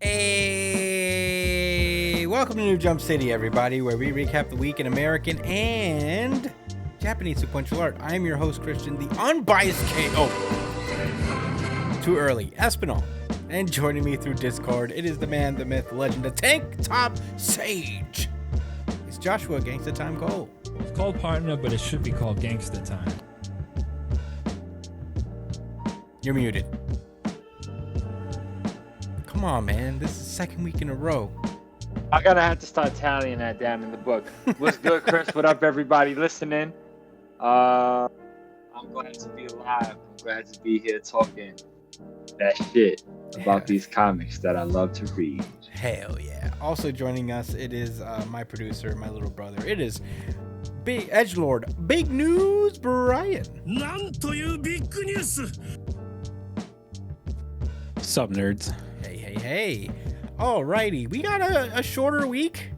Hey, welcome to New Jump City, everybody, where we recap the week in American and Japanese sequential art. I'm your host, Christian, the unbiased too early, Espinal. And joining me through Discord, it is the man, the myth, the legend, the tank top sage. It's Joshua Gangsta Time Cole. It's called Partner, but it should be called Gangsta Time. You're muted. Come on, man. This is the second week in a row. I'm gonna have to start tallying that down in the book. What's good, Chris? What up, everybody listening? I'm glad to be alive. I'm glad to be here talking that shit about these comics that I love to read. Hell yeah. Also joining us, it is my producer, my little brother. It is Big Edgelord, Big News Brian. Sup, nerds? Hey. Alrighty, we got a shorter week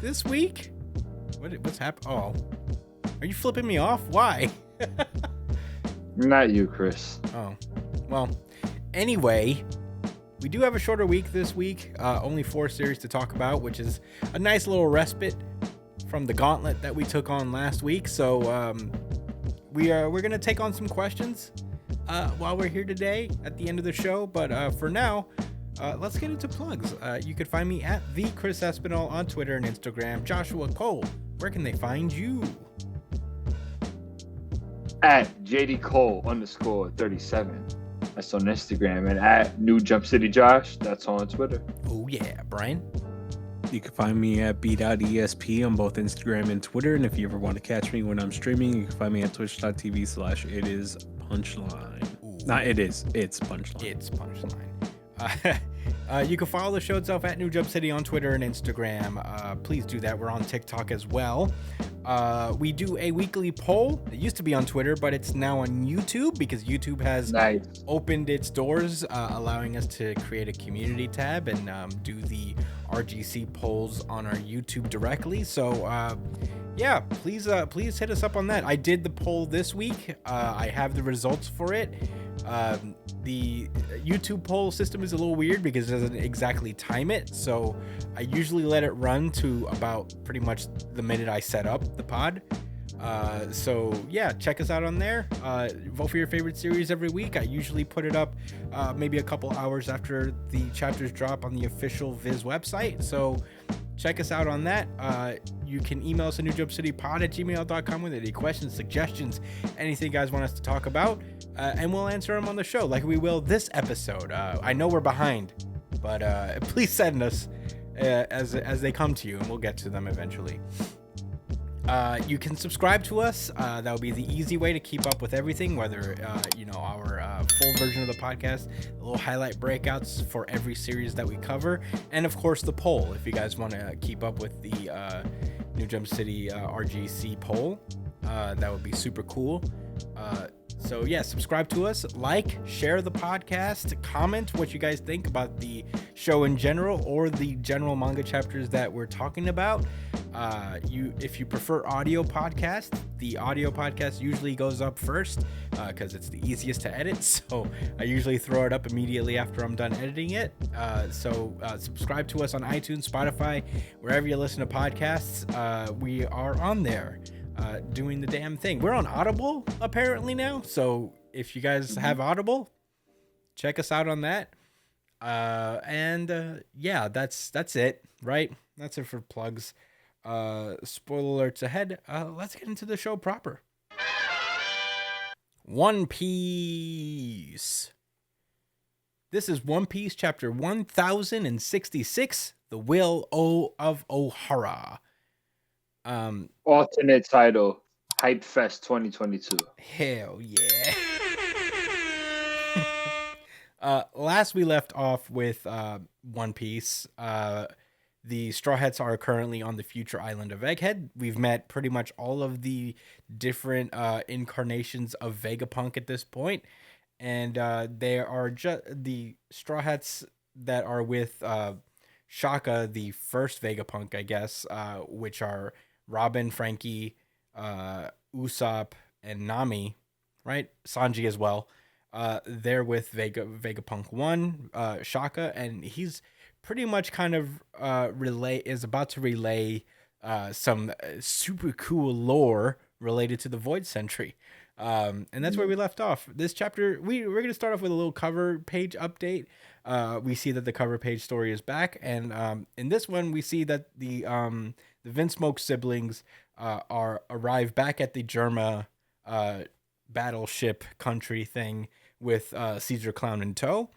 this week. What's happening? Oh, are you flipping me off? Why? Not you, Chris. Oh, well, anyway, we do have a shorter week this week. Only 4 series to talk about, which is a nice little respite from the gauntlet that we took on last week. So we're gonna take on some questions while we're here today at the end of the show. But for now, let's get into plugs. You could find me at the Chris Espinal on Twitter and Instagram. Joshua Cole, where can they find you? At JDCole_37. That's on Instagram. And at New Jump City Josh. That's on Twitter. Oh yeah, Brian. You can find me at b.esp on both Instagram and Twitter. And if you ever want to catch me when I'm streaming, you can find me at twitch.tv/itispunchline. Not it is, it's Punchline. It's Punchline. You can follow the show itself at New Jump City on Twitter and Instagram. Please do that. We're on TikTok as well. We do a weekly poll. It used to be on Twitter, but it's now on YouTube because YouTube has opened its doors, allowing us to create a community tab and do the RGC polls on our YouTube directly. So yeah, please hit us up on that. I did the poll this week. I have the results for it. The YouTube poll system is a little weird because it doesn't exactly time it. So I usually let it run to about pretty much the minute I set up the pod. So yeah, check us out on there. Vote for your favorite series every week. I usually put it up maybe a couple hours after the chapters drop on the official Viz website. So check us out on that. You can email us at newjumpcitypod@gmail.com with any questions, suggestions, anything you guys want us to talk about, and we'll answer them on the show like we will this episode. I know we're behind, but please send us as they come to you, and we'll get to them eventually. You can subscribe to us. That would be the easy way to keep up with everything, whether our full version of the podcast, the little highlight breakouts for every series that we cover, and of course the poll. If you guys want to keep up with the New Jump City RGC poll, that would be super cool. So yeah, subscribe to us, like, share the podcast, comment what you guys think about the show in general or the general manga chapters that we're talking about. If you prefer audio podcast, the audio podcast usually goes up first because it's the easiest to edit. So I usually throw it up immediately after I'm done editing it. So subscribe to us on iTunes, Spotify, wherever you listen to podcasts. We are on there. Doing the damn thing. We're on Audible apparently now, so if you guys have Audible, check us out on that. Yeah, that's it, right? That's it for plugs. Spoiler alerts ahead. Let's get into the show proper. One Piece. This is One Piece chapter 1066, The Will of Ohara. Alternate title, Hype Fest 2022. Hell yeah. Last we left off with One Piece. The Straw Hats are currently on the future island of Egghead. We've met pretty much all of the different incarnations of Vegapunk at this point. And they are just the Straw Hats that are with Shaka, the first Vegapunk, I guess, which are Robin, Frankie, Usopp, and Nami, right? Sanji as well. They're with Vegapunk 1, Shaka, and he's pretty much kind of is about to relay some super cool lore related to the Void Sentry. And that's where we left off. This chapter, we're going to start off with a little cover page update. We see that the cover page story is back, and in this one, we see that the Vinsmoke siblings arrive back at the Germa battleship country thing with Caesar Clown in tow.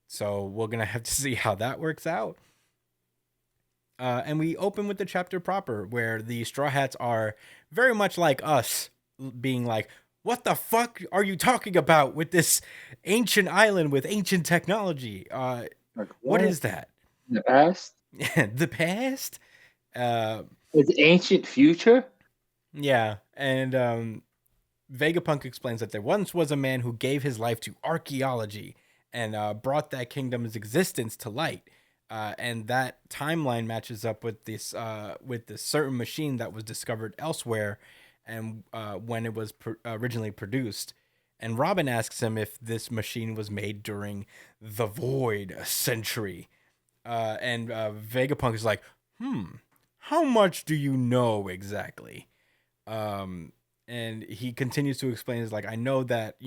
So we're gonna have to see how that works out. And we open with the chapter proper, where the Straw Hats are very much like us, being like, "What the fuck are you talking about with this ancient island with ancient technology? Like, what is that? The past? The past? It's ancient future? Yeah." And Vegapunk explains that there once was a man who gave his life to archaeology and brought that kingdom's existence to light. And that timeline matches up with this certain machine that was discovered elsewhere, and when it was originally produced. And Robin asks him if this machine was made during the Void Century. And Vegapunk is like, how much do you know exactly? And he continues to explain, is like, I know that,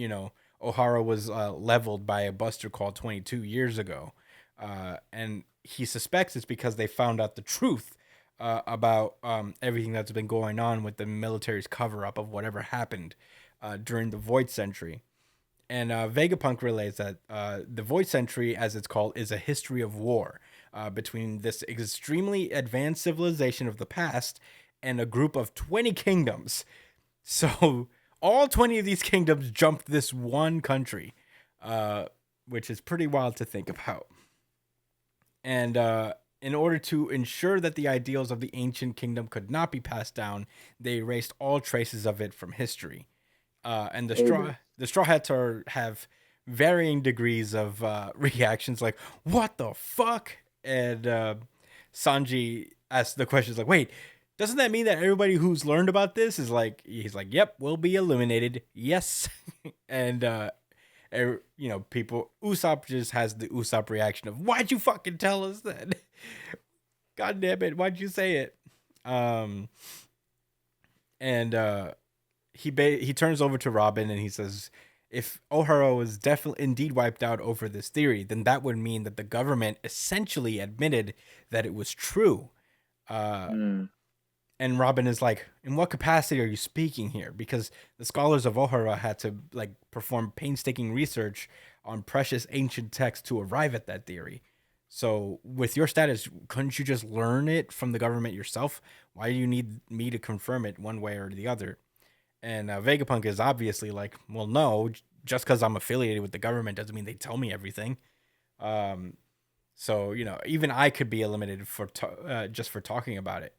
Ohara was leveled by a Buster Call 22 years ago. And he suspects it's because they found out the truth about everything that's been going on with the military's cover-up of whatever happened during the Void Century. And Vegapunk relays that the Void Century, as it's called, is a history of war between this extremely advanced civilization of the past and a group of 20 kingdoms. So all 20 of these kingdoms jumped this one country, which is pretty wild to think about. And in order to ensure that the ideals of the ancient kingdom could not be passed down, they erased all traces of it from history. And the Straw Hats have varying degrees of reactions, like, what the fuck? And Sanji asks the questions like, wait, doesn't that mean that everybody who's learned about this is like, he's like, yep, we'll be eliminated. Yes. And, people, Usopp just has the Usopp reaction of, why'd you fucking tell us that? God damn it. Why'd you say it? He turns over to Robin and he says, if Ohara was definitely indeed wiped out over this theory, then that would mean that the government essentially admitted that it was true. And Robin is like, in what capacity are you speaking here? Because the scholars of Ohara had to perform painstaking research on precious ancient texts to arrive at that theory. So with your status, couldn't you just learn it from the government yourself? Why do you need me to confirm it one way or the other? And Vegapunk is obviously like, well, no, just because I'm affiliated with the government doesn't mean they tell me everything. So, even I could be eliminated for just for talking about it.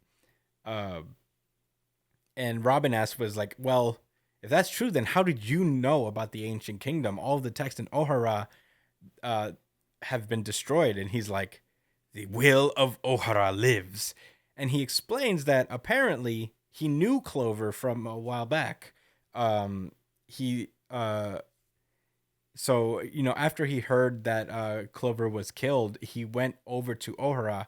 And Robin was like, well, if that's true, then how did you know about the ancient kingdom? All of the texts in Ohara have been destroyed. And he's like, the will of Ohara lives. And he explains that apparently he knew Clover from a while back. So, after he heard that Clover was killed, he went over to Ohara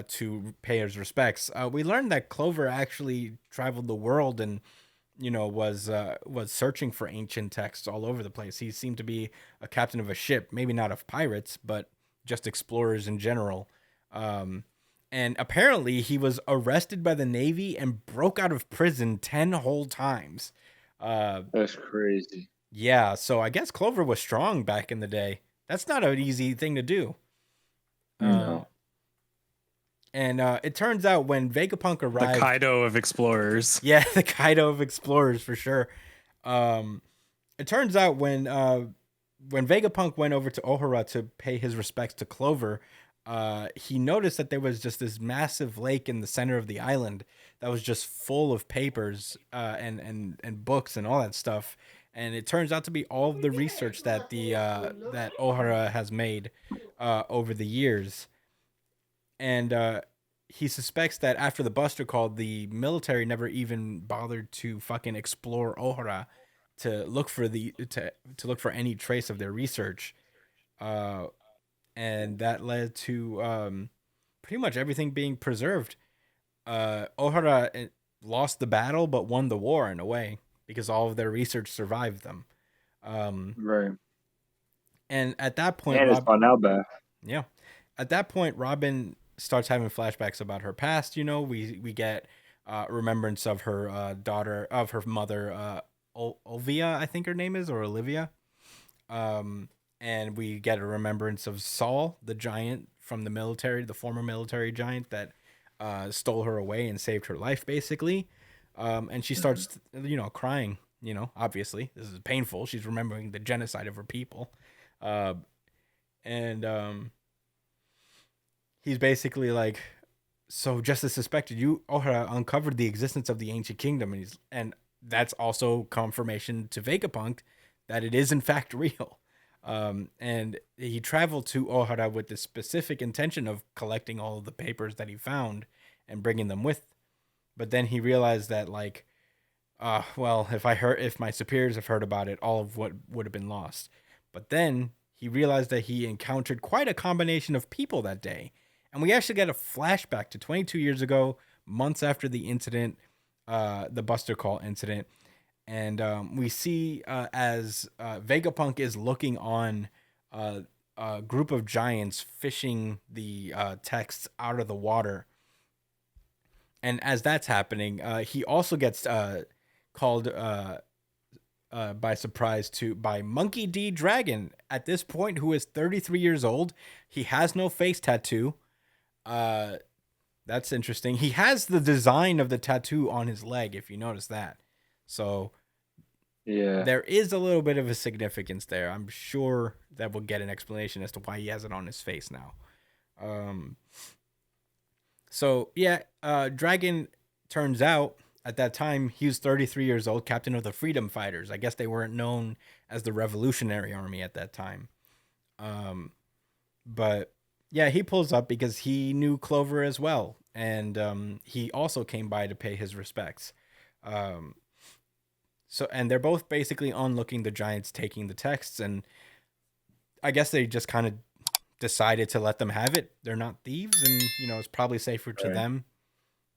to pay his respects. We learned that Clover actually traveled the world and, was searching for ancient texts all over the place. He seemed to be a captain of a ship, maybe not of pirates, but just explorers in general. And apparently he was arrested by the Navy and broke out of prison 10 whole times. That's crazy. Yeah, so I guess Clover was strong back in the day. That's not an easy thing to do. No. And it turns out when Vegapunk arrived... The Kaido of explorers. Yeah, the Kaido of explorers, for sure. It turns out when Vegapunk went over to Ohara to pay his respects to Clover, he noticed that there was just this massive lake in the center of the island that was just full of papers and books and all that stuff. And it turns out to be all of the research that that Ohara has made over the years. And he suspects that after the Buster Call, the military never even bothered to fucking explore Ohara to look for to look for any trace of their research. And and that led to pretty much everything being preserved. Ohara lost the battle but won the war in a way because all of their research survived them. Right. And at that point, And it's gone now back. yeah, at that point, Robin starts having flashbacks about her past. We get remembrance of her daughter, of her mother, Olivia, I think her name is, or Olivia. And we get a remembrance of Saul, the giant from the military, the former military giant that stole her away and saved her life, basically. And she starts, crying. Obviously, this is painful. She's remembering the genocide of her people. And he's basically like, so just as suspected, you Ohara uncovered the existence of the ancient kingdom, and that's also confirmation to Vegapunk that it is in fact real. And he traveled to Ohara with the specific intention of collecting all of the papers that he found and bringing them with. But then he realized that, like, well, if my superiors have heard about it, all of what would have been lost. But then he realized that he encountered quite a combination of people that day. And we actually get a flashback to 22 years ago, months after the incident, the Buster Call incident. And we see as Vegapunk is looking on a group of giants fishing the texts out of the water. And as that's happening, he also gets called by surprise by Monkey D. Dragon at this point, who is 33 years old. He has no face tattoo. That's interesting. He has the design of the tattoo on his leg, if you notice that. So yeah, there is a little bit of a significance there. I'm sure that we'll get an explanation as to why he has it on his face now. So yeah, Dragon, turns out at that time he was 33 years old, captain of the Freedom Fighters. I guess they weren't known as the Revolutionary Army at that time. But yeah, he pulls up because he knew Clover as well, and he also came by to pay his respects. And they're both basically onlooking the giants taking the texts, and I guess they just kind of decided to let them have it. They're not thieves, and it's probably safer to them.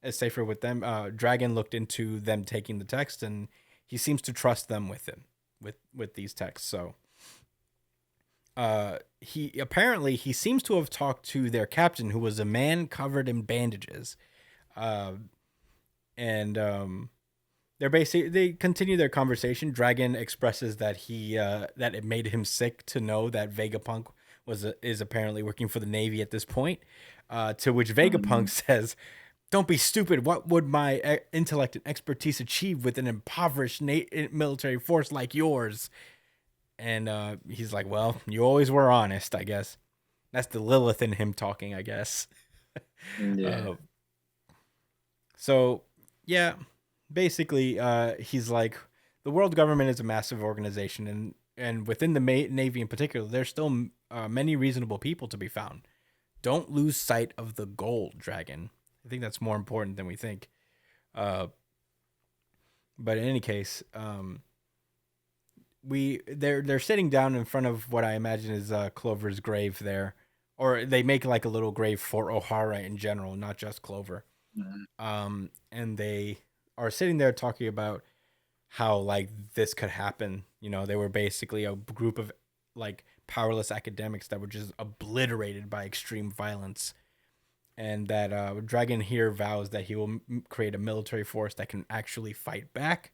It's safer with them. Dragon looked into them taking the text, and he seems to trust them with these texts. So he seems to have talked to their captain, who was a man covered in bandages, and they continue their conversation. Dragon expresses that that it made him sick to know that Vegapunk is apparently working for the Navy at this point. To which Vegapunk says, "Don't be stupid. What would my intellect and expertise achieve with an impoverished military force like yours?" And he's like, "Well, you always were honest, I guess." That's the Lilith in him talking, I guess. yeah. So yeah, basically, he's like, the world government is a massive organization, and within the Navy in particular, there's still many reasonable people to be found. Don't lose sight of the goal, Dragon. I think that's more important than we think. But in any case, they're sitting down in front of what I imagine is Clover's grave there, or they make like a little grave for Ohara in general, not just Clover. Mm-hmm. And they are sitting there talking about how like this could happen. They were basically a group of like powerless academics that were just obliterated by extreme violence. And that Dragon here vows that he will create a military force that can actually fight back.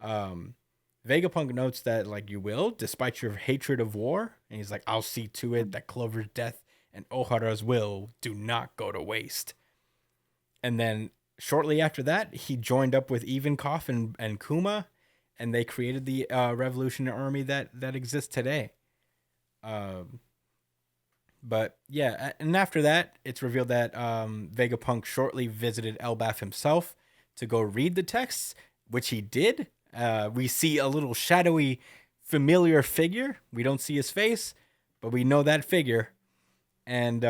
Vegapunk notes that, like, you will, despite your hatred of war. And he's like, I'll see to it that Clover's death and Ohara's will do not go to waste. And then shortly after that, he joined up with Ivankov and Kuma, and they created the Revolutionary Army that exists today. But yeah, and after that, it's revealed that Vegapunk shortly visited Elbaf himself to go read the texts, which he did. We see a little shadowy, familiar figure. We don't see his face, but we know that figure. And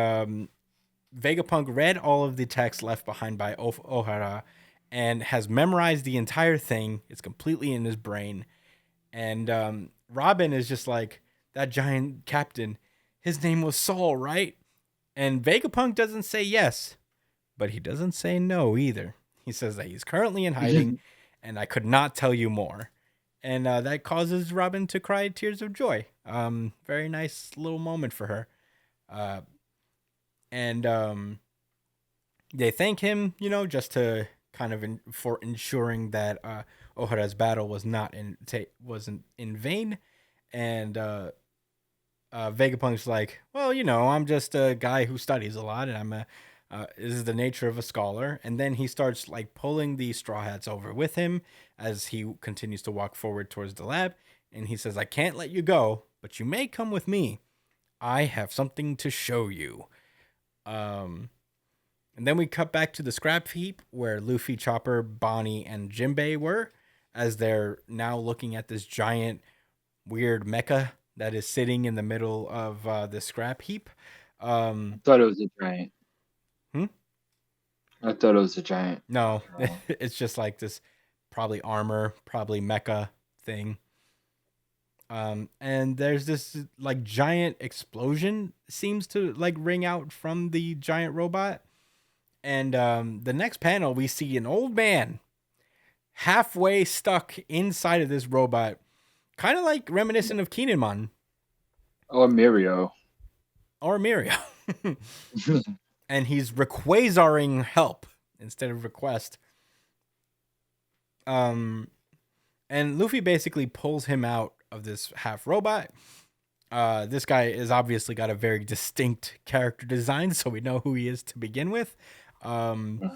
Vegapunk read all of the text left behind by Ohara and has memorized the entire thing. It's completely in his brain. And Robin is just like, that giant captain, his name was Saul, right? And Vegapunk doesn't say yes, but he doesn't say no either. He says that he's currently in hiding, and I could not tell you more. And that causes Robin to cry tears of joy. Very nice little moment for her. And they thank him, just to kind of for ensuring that Ohara's battle wasn't in vain. And Vegapunk's like, well, I'm just a guy who studies a lot, and this is the nature of a scholar. And then he starts like pulling the Straw Hats over with him as he continues to walk forward towards the lab. And he says, I can't let you go, but you may come with me. I have something to show you. And then we cut back to the scrap heap where Luffy, Chopper, Bonnie, and Jinbei were, as they're now looking at this giant, weird mecha that is sitting in the middle of the scrap heap. I thought it was a giant. I thought it was a giant. No, it's just like this, probably armor, probably mecha thing. And there's this like giant explosion seems to like ring out from the giant robot. And the next panel, we see an old man halfway stuck inside of this robot, kind of like reminiscent of Kinemon. Or Mirio. And he's requasaring help instead of request. And Luffy basically pulls him out of this half robot. This guy is obviously got a very distinct character design, so we know who he is to begin with. And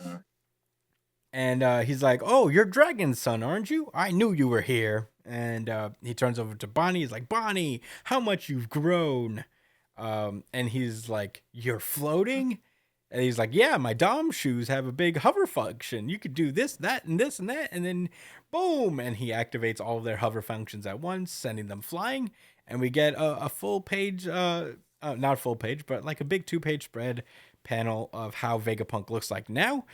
he's like, oh, you're Dragon's son, aren't you? I knew you were here. And he turns over to Bonnie. He's like, Bonnie, how much you've grown. And he's like, you're floating? And he's like, yeah, my Dom shoes have a big hover function. You could do this, that, and this, and that. And then boom. And he activates all of their hover functions at once, sending them flying. And we get a full page, not full page, but like a big 2-page spread panel of how Vegapunk looks like now.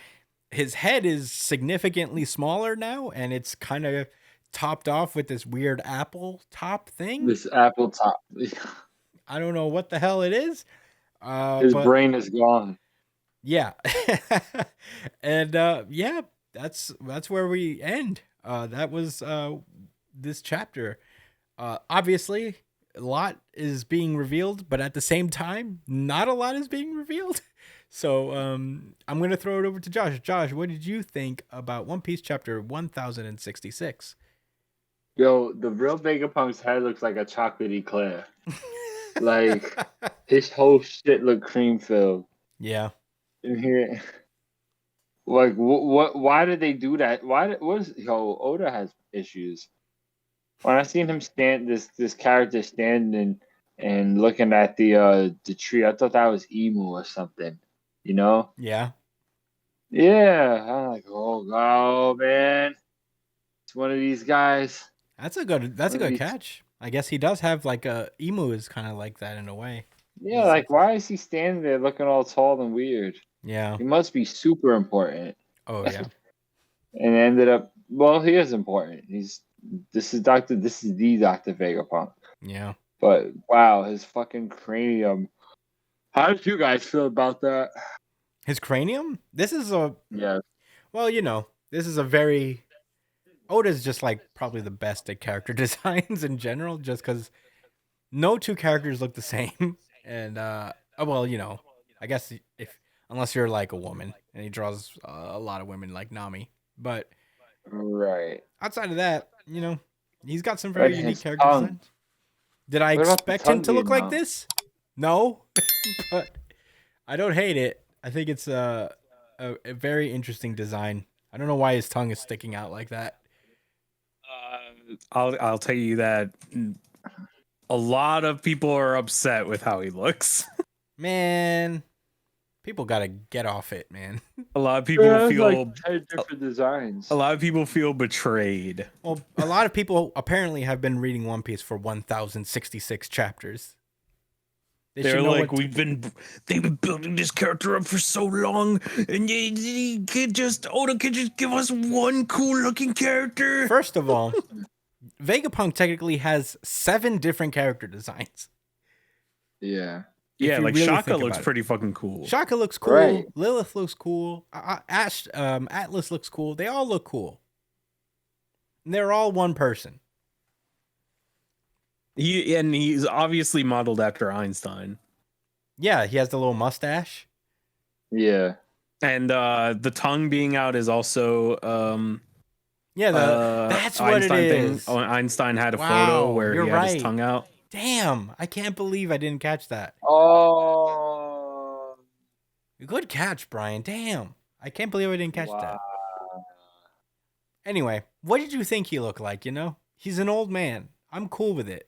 His head is significantly smaller now, and it's kind of topped off with this weird apple top thing. This apple top. I don't know what the hell it is. His brain is gone. Yeah. And yeah, that's where we end. That was this chapter. Obviously, a lot is being revealed, but at the same time, not a lot is being revealed. So I'm going to throw it over to Josh. Josh, what did you think about One Piece chapter 1066? Yo, the real Vegapunk's head looks like a chocolate eclair. Like, his whole shit looked cream filled. Yeah. In here, like, what? Why did they do that? Oda has issues. When I seen him this character standing and looking at the tree, I thought that was Emu or something. Yeah. Yeah. I'm like, oh man, it's one of these guys. That's a good catch. I guess he does have like Emu is kind of like that in a way. Yeah, like why is he standing there looking all tall and weird? Yeah. He must be super important. Oh yeah. And ended up, well, he is important. This is the Dr. Vegapunk. Yeah. But wow, his fucking cranium. How did you guys feel about that? His cranium? This is yeah. Well, this is a very Oda's just like probably the best at character designs in general, just because no two characters look the same. And well, I guess unless you're like a woman, and he draws a lot of women like Nami, but right outside of that, he's got some very unique character designs. Did I expect him to look like this? No, but I don't hate it. I think it's a very interesting design. I don't know why his tongue is sticking out like that. I'll tell you that a lot of people are upset with how he looks. Man, people gotta get off it, man. A lot of people feel like 10 different designs. A lot of people feel betrayed. Well, a lot of people apparently have been reading One Piece for 1066 chapters. They're like, they've been building this character up for so long, and Oda could just give us one cool looking character. First of all, Vegapunk technically has 7 different character designs. Yeah. Yeah, you like really Shaka think looks about it. pretty fucking cool. Shaka looks cool. Right. Lilith looks cool. Atlas looks cool. They all look cool. And they're all one person. He's obviously modeled after Einstein. Yeah, he has the little mustache. Yeah. And the tongue being out is also Yeah, that's what it Einstein thing. is. Oh, Einstein had a photo Wow, where you're he had his right. tongue out. Damn, I can't believe I didn't catch that. Oh. Good catch, Brian. Damn, I can't believe I didn't catch Wow. that. Anyway, what did you think he looked like? You know, he's an old man. I'm cool with it.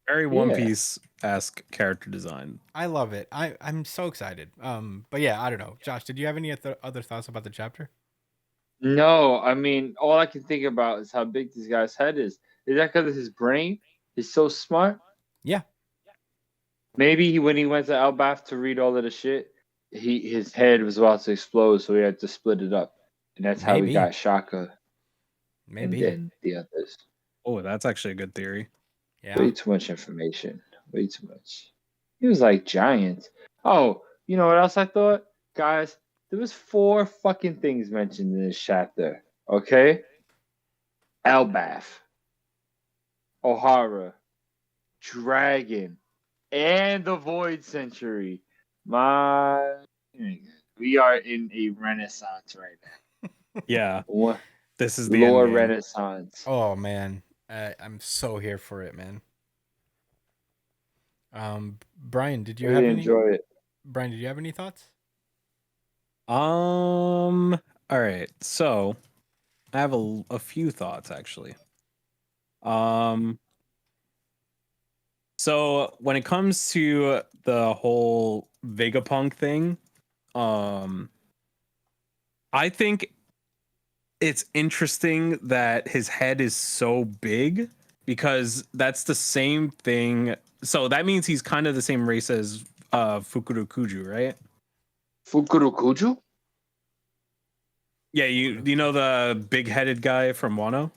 Very One Piece-esque character design. I love it. I'm so excited. But yeah, I don't know. Josh, did you have any other thoughts about the chapter? No, I mean, all I can think about is how big this guy's head is. Is that because of his brain? He's so smart. Yeah. Maybe when he went to Elbaf to read all of the shit, his head was about to explode, so he had to split it up, and that's how Maybe. he got Shaka. Maybe. And then the others. Oh, that's actually a good theory. Yeah. Way too much information. Way too much. He was like giant. Oh, you know what else I thought? Guys, there was 4 fucking things mentioned in this chapter. Okay? Elbaf. O'Hara. Dragon. And the Void Century. We are in a renaissance right now. Yeah. What? This is the Lore end game. renaissance. Oh man, I'm so here for it, man. Brian, did you Really have any? enjoy it. Brian, did you have any thoughts? All right. So I have a few thoughts actually. So when it comes to the whole Vegapunk thing, I think it's interesting that his head is so big because that's the same thing. So that means he's kind of the same race as Fukurokuju, right? Fukurokuju? Yeah, you know the big-headed guy from Wano?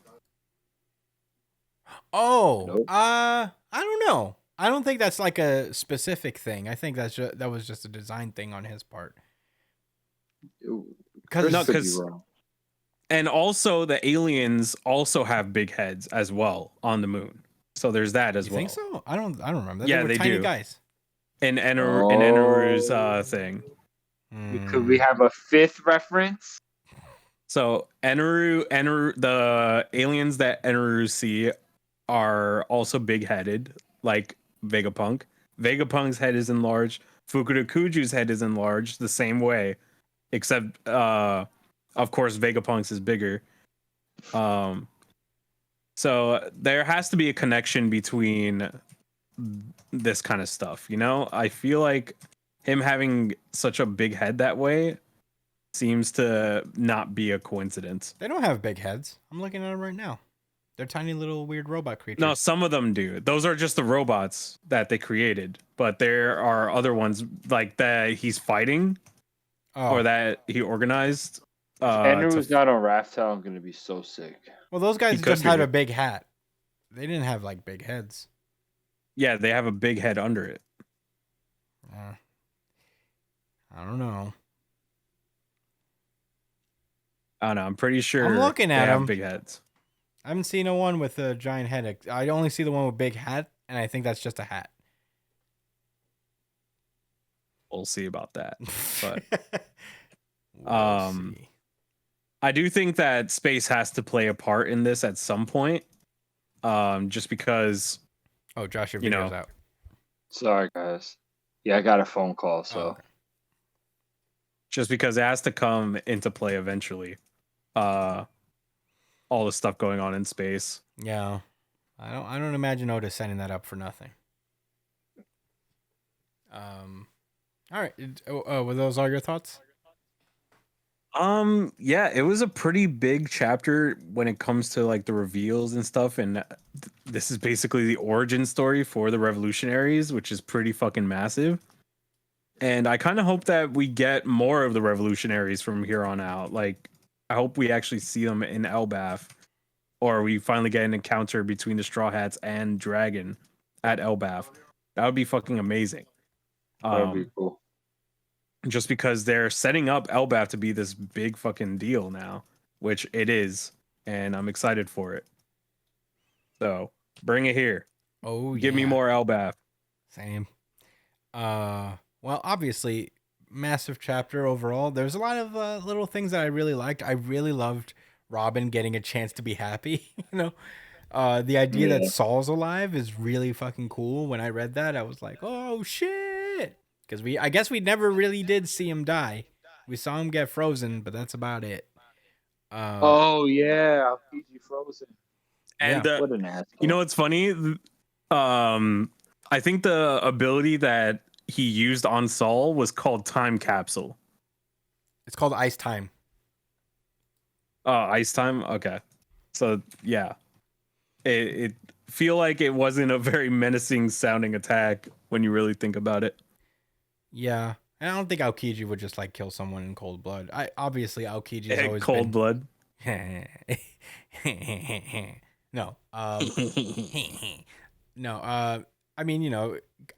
Oh, Nope. I don't know. I don't think that's like a specific thing. I think that was just a design thing on his part. Chris No, could be 'cause- wrong. And also the aliens also have big heads as well on the moon. So there's that as You well. think so? I don't remember. Yeah, They were they tiny do. guys. In Enaru's thing. Could we have a 5th reference? So Enaru, the aliens that Enaru see are also big-headed, like Vegapunk. Vegapunk's head is enlarged. Fukurokuju's head is enlarged the same way, except of course Vegapunk's is bigger. So there has to be a connection between this kind of stuff, you know? I feel like him having such a big head that way seems to not be a coincidence. They don't have big heads. I'm looking at them right now. They're tiny little weird robot creatures. No, some of them do. Those are just the robots that they created, but there are other ones like that he's fighting or that he organized. Andrew's not on Raftel. I'm gonna be so sick. Well, those guys He could just had be. a big hat. They didn't have like big heads. Yeah, they have a big head under it. I don't know. I don't know. I'm pretty sure I'm looking at they have them. big heads. I haven't seen a one with a giant head. I only see the one with big hat, and I think that's just a hat. We'll see about that. But We'll see. I do think that space has to play a part in this at some point. Just because Oh, Josh, your you video's know. out. Sorry, guys. Yeah, I got a phone call, so. Oh, okay. Just because it has to come into play eventually. All the stuff going on in space. Yeah, I don't imagine Otis setting that up for nothing. All right. Were those all your thoughts? Yeah, it was a pretty big chapter when it comes to like the reveals and stuff, and this is basically the origin story for the revolutionaries, which is pretty fucking massive. And I kind of hope that we get more of the revolutionaries from here on out. Like, I hope we actually see them in Elbaf, or we finally get an encounter between the Straw Hats and Dragon at Elbaf. That would be fucking amazing. That'd be cool. Just because they're setting up Elbaf to be this big fucking deal now, which it is, and I'm excited for it. So bring it here. Oh, Give me more Elbaf. Same. Well, obviously, massive chapter overall. There's a lot of little things that I really liked. I really loved Robin getting a chance to be happy. The idea that Saul's alive is really fucking cool. When I read that, I was like, oh shit. Because I guess we never really did see him die. We saw him get frozen, but that's about it. Oh yeah, PG Frozen. And what an asshole. You know what's funny? I think the ability that he used on Saul was called Time Capsule. It's called Ice Time. Oh, Ice Time? Okay. So yeah. It feel like it wasn't a very menacing sounding attack when you really think about it. Yeah. And I don't think Aokiji would just like kill someone in cold blood. Obviously Aokiji's always cold blood. No. No. I mean,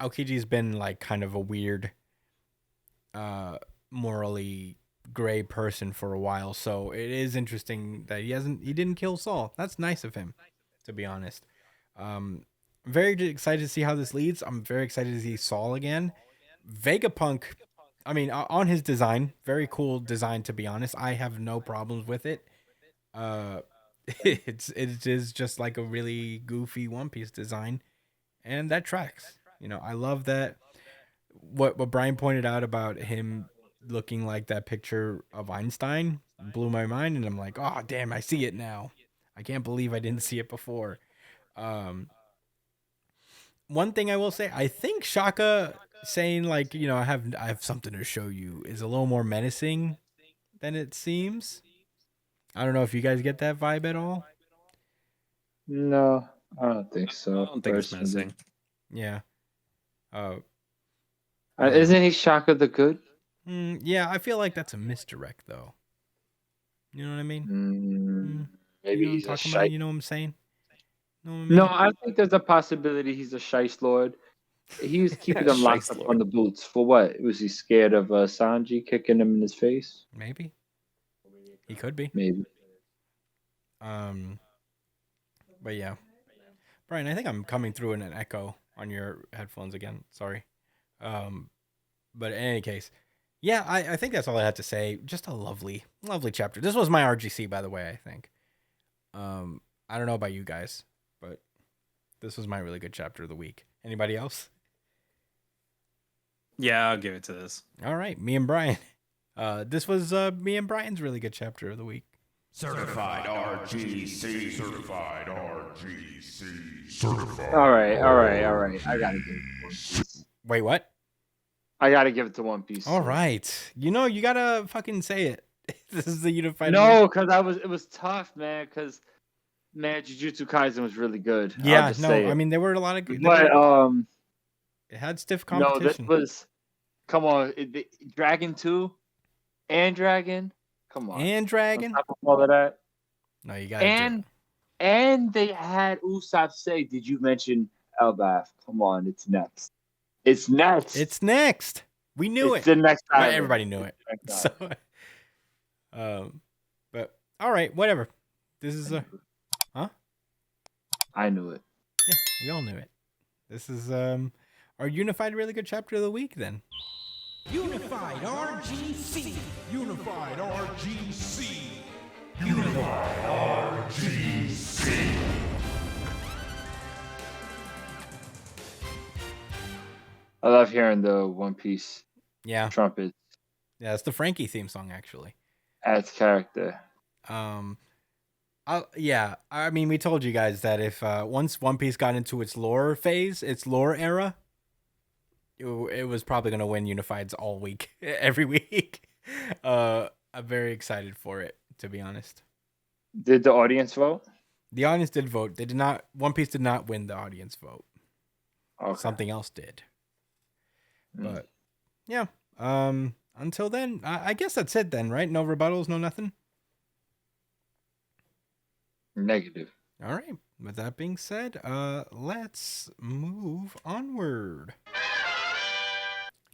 Aokiji's been like kind of a weird, morally gray person for a while. So it is interesting that he didn't kill Saul. That's nice of him, to be honest. I'm very excited to see how this leads. I'm very excited to see Saul again. Vegapunk, I mean, on his design, very cool design, to be honest. I have no problems with it. It is just like a really goofy One Piece design, and that tracks. I love that. What Brian pointed out about him looking like that picture of Einstein blew my mind, and I'm like, oh damn, I see it now. I can't believe I didn't see it before. One thing I will say, I think Shaka saying like, I have something to show you is a little more menacing than it seems. I don't know if you guys get that vibe at all. No, I don't think so. I don't think it's menacing. Yeah. Isn't he Shaka the Good? Yeah, I feel like that's a misdirect though. You know what I mean? Maybe he's a about, you know what I'm saying? Know what I mean? No, I think there's a possibility he's a Shice Lord. He was keeping them locked up on the boots. For what? Was he scared of Sanji kicking him in his face? Maybe. He could be. Maybe. But yeah. Brian, I think I'm coming through in an echo on your headphones again. Sorry. But in any case, yeah, I think that's all I had to say. Just a lovely, lovely chapter. This was my RGC, by the way, I think. I don't know about you guys, but this was my really good chapter of the week. Anybody else? Yeah, I'll give it to this. All right, me and Brian. This was me and Brian's really good chapter of the week. Certified RGC. Certified RGC. Certified. All right. I gotta give it to One Piece. Wait, what? I gotta give it to One Piece. All right. You gotta fucking say it. This is the unified. No, because it was tough, man. Because Jujutsu Kaisen was really good. Yeah, no, I mean there were a lot of good. But it had stiff competition. No, this was. Come on, Dragon 2 and Dragon. Come on. And Dragon. On top of all of that. No, you got it. And they had Usopp say, "Did you mention Elbaf? Come on, it's next. It's next. It's next. We knew it. It's the next time. Everybody knew it. So, but all right, whatever. This is huh? I knew it. Yeah, we all knew it. This is our unified really good chapter of the week then. Unified RGC. Unified RGC. Unified RGC. I love hearing the One Piece trumpet. Yeah, it's the Frankie theme song actually. Adds character. I mean, we told you guys that if once One Piece got into its lore phase, its lore era, it was probably going to win Unifieds all week, every week. I'm very excited for it, to be honest. Did the audience vote? The audience did vote. They did not. One Piece did not win the audience vote. Okay. Something else did. But yeah. Until then, I guess that's it then, right? No rebuttals, no nothing. Negative. All right. With that being said, let's move onward.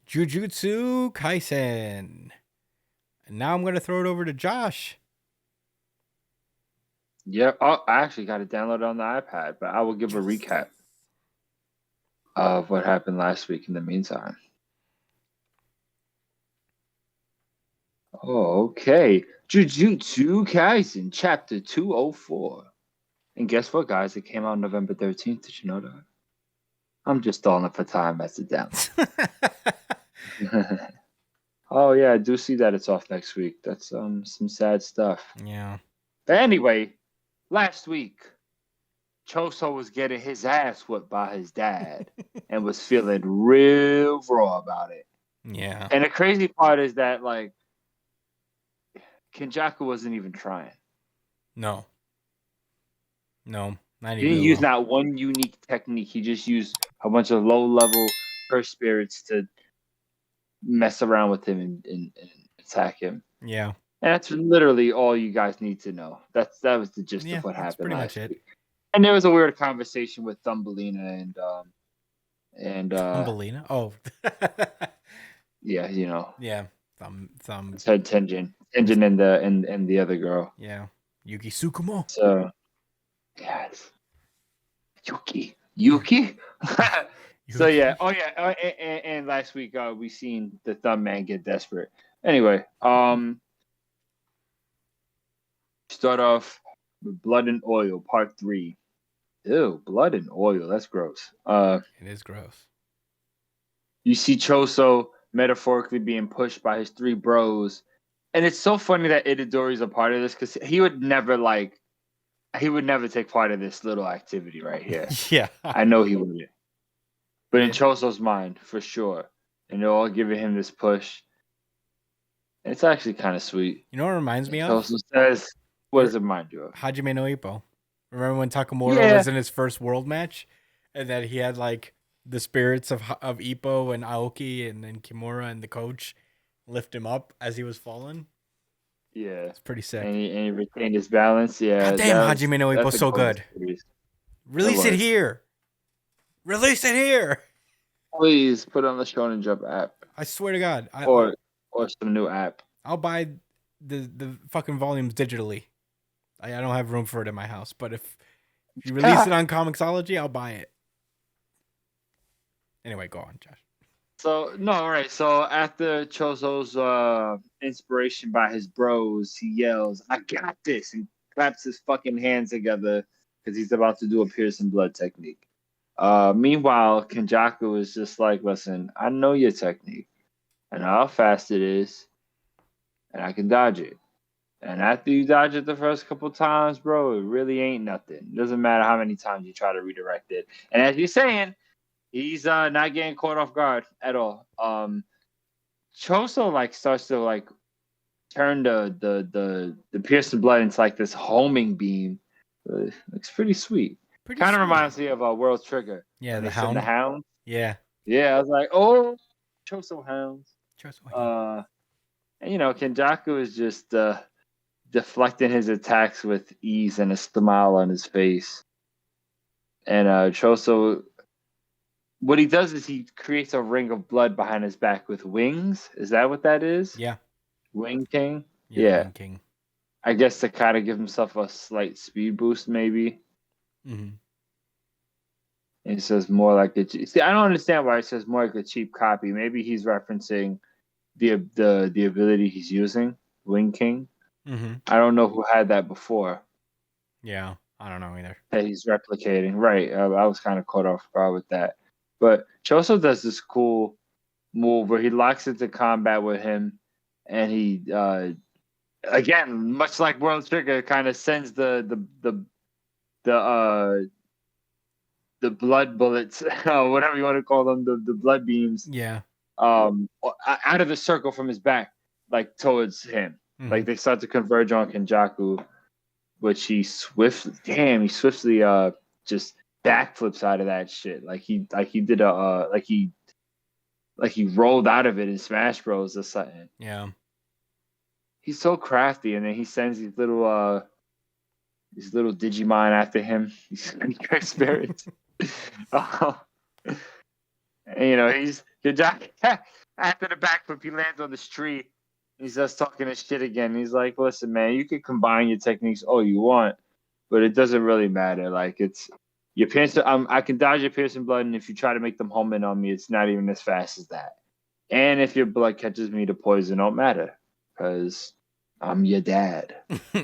Jujutsu Kaisen. And now I'm going to throw it over to Josh. Yeah, oh, I actually got it downloaded on the iPad, but I will give a recap of what happened last week in the meantime. Oh, okay. Jujutsu Kaisen, Chapter 204. And guess what, guys? It came out November 13th. Did you know that? I'm just stalling it for time as it down. Oh, yeah, I do see that it's off next week. That's some sad stuff. Yeah. But anyway, last week, Choso was getting his ass whipped by his dad and was feeling real raw about it. Yeah. And the crazy part is that, like, Kenjaku wasn't even trying. No, not He even. didn't use not one unique technique. He just used a bunch of low-level cursed spirits to mess around with him and attack him. Yeah. And that's literally all you guys need to know. That was the gist of what that's happened pretty last much it. week. And there was a weird conversation with Thumbelina and Thumbelina? Oh. yeah, you know. Yeah. Thumb. Said Tenjin and the other girl. Yeah. Yuki Tsukumo. So yes. Yuki. So yeah, and last week we seen the Thumb Man get desperate. Anyway, start off with Blood and Oil Part 3. Ew, blood and oil. That's gross. It is gross. You see Choso metaphorically being pushed by his three bros, and it's so funny that Itadori's a part of this because he would never take part of this little activity right here. Yeah. I know he wouldn't. But in Choso's mind, for sure. And they're all giving him this push. It's actually kind of sweet. You know what it reminds me of? Choso says, what does it remind you of? Hajime no Ippo. Remember when Takamura was in his first world match? And that he had like the spirits of Ippo and Aoki and then Kimura and the coach lift him up as he was falling? Yeah. It's pretty sick. And he retained his balance. Yeah. God damn, Hajime no Ippo's so good. Release it here. Release it here. Please put on the Shonen Jump app. I swear to God. Or some new app. I'll buy the fucking volumes digitally. I don't have room for it in my house, but if you release it on Comixology, I'll buy it. Anyway, go on, Josh. So after Choso's inspiration by his bros, he yells, "I got this," and claps his fucking hands together because he's about to do a piercing blood technique. Meanwhile, Kenjaku is just like, "Listen, I know your technique. I know how fast it is, and I can dodge it. And after you dodge it the first couple times, bro, it really ain't nothing. It doesn't matter how many times you try to redirect it." And as you're saying, he's not getting caught off guard at all. Choso starts to turn the piercing blood into this homing beam. Looks pretty sweet. Kind of reminds me of World Trigger. Yeah, the Hound. The Hound. Yeah. Yeah, I was like, oh, Choso Hounds. Choso. And Kenjaku is just deflecting his attacks with ease and a smile on his face. And Choso, what he does is he creates a ring of blood behind his back with wings. Is that what that is? Yeah. Wing King? Yeah. Wing King. I guess to kind of give himself a slight speed boost, maybe. Mm-hmm. And it says more like a... See, I don't understand why it says more like a cheap copy. Maybe he's referencing the ability he's using, Wing King. Mm-hmm. I don't know who had that before. Yeah, I don't know either. That he's replicating. Right. I was kind of caught off guard with that. But Choso does this cool move where he locks into combat with him, and he, again, much like World Trigger, kind of sends the blood bullets, whatever you want to call them, the blood beams. Yeah. Out of the circle from his back, towards him. Mm-hmm. They start to converge on Kenjaku, which he swiftly just backflips out of that shit. He rolled out of it in Smash Bros. Or something. Yeah. He's so crafty, and then he sends these little these little Digimon after him. These cursed spirits. And, you know, he's after the backflip, he lands on this tree. He's just talking his shit again. He's like, "Listen, man, you can combine your techniques all you want, but it doesn't really matter. Like, it's your piercing. I can dodge your piercing blood, and if you try to make them home in on me, it's not even as fast as that. And if your blood catches me to poison, don't matter, because I'm your dad.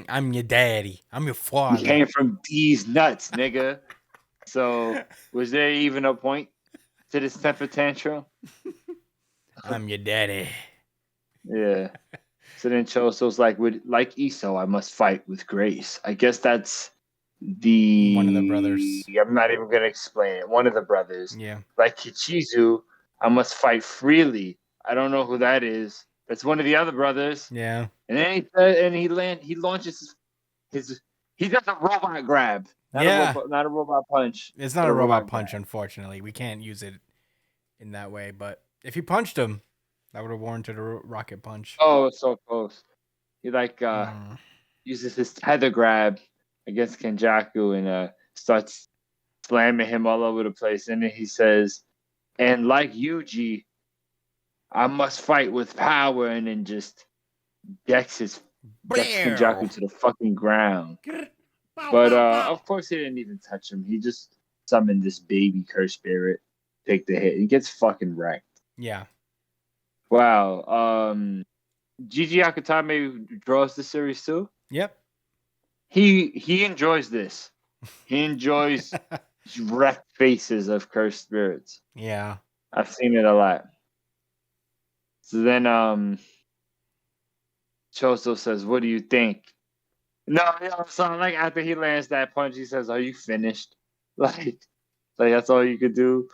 I'm your daddy. I'm your You father. came from these nuts, nigga. So, was there even a point to this temper tantrum? I'm your daddy. Yeah. So then Choso's like, like Iso, I must fight with grace. I guess that's One of the brothers. I'm not even gonna explain it. One of the brothers. Yeah. Like Kichizu, I must fight freely. I don't know who that is. That's one of the other brothers. Yeah. And then he launches he does a robot grab. Not a robot punch. It's not a robot punch, unfortunately. We can't use it in that way. But if you punched him, that would have warranted a rocket punch. Oh, it's so close. He uses his tether grab against Kenjaku and starts slamming him all over the place. And then he says, "And like Yuji, I must fight with power," and then just decks Kenjaku to the fucking ground. But of course he didn't even touch him. He just summoned this baby curse spirit, take the hit. He gets fucking wrecked. Yeah. Wow. Gigi Akutame draws the series too. Yep. He enjoys this. He enjoys wrecked faces of cursed spirits. Yeah. I've seen it a lot. So then Choso says, "What do you think?" No, so like after he lands that punch, he says, "Are you finished?" Like that's all you could do.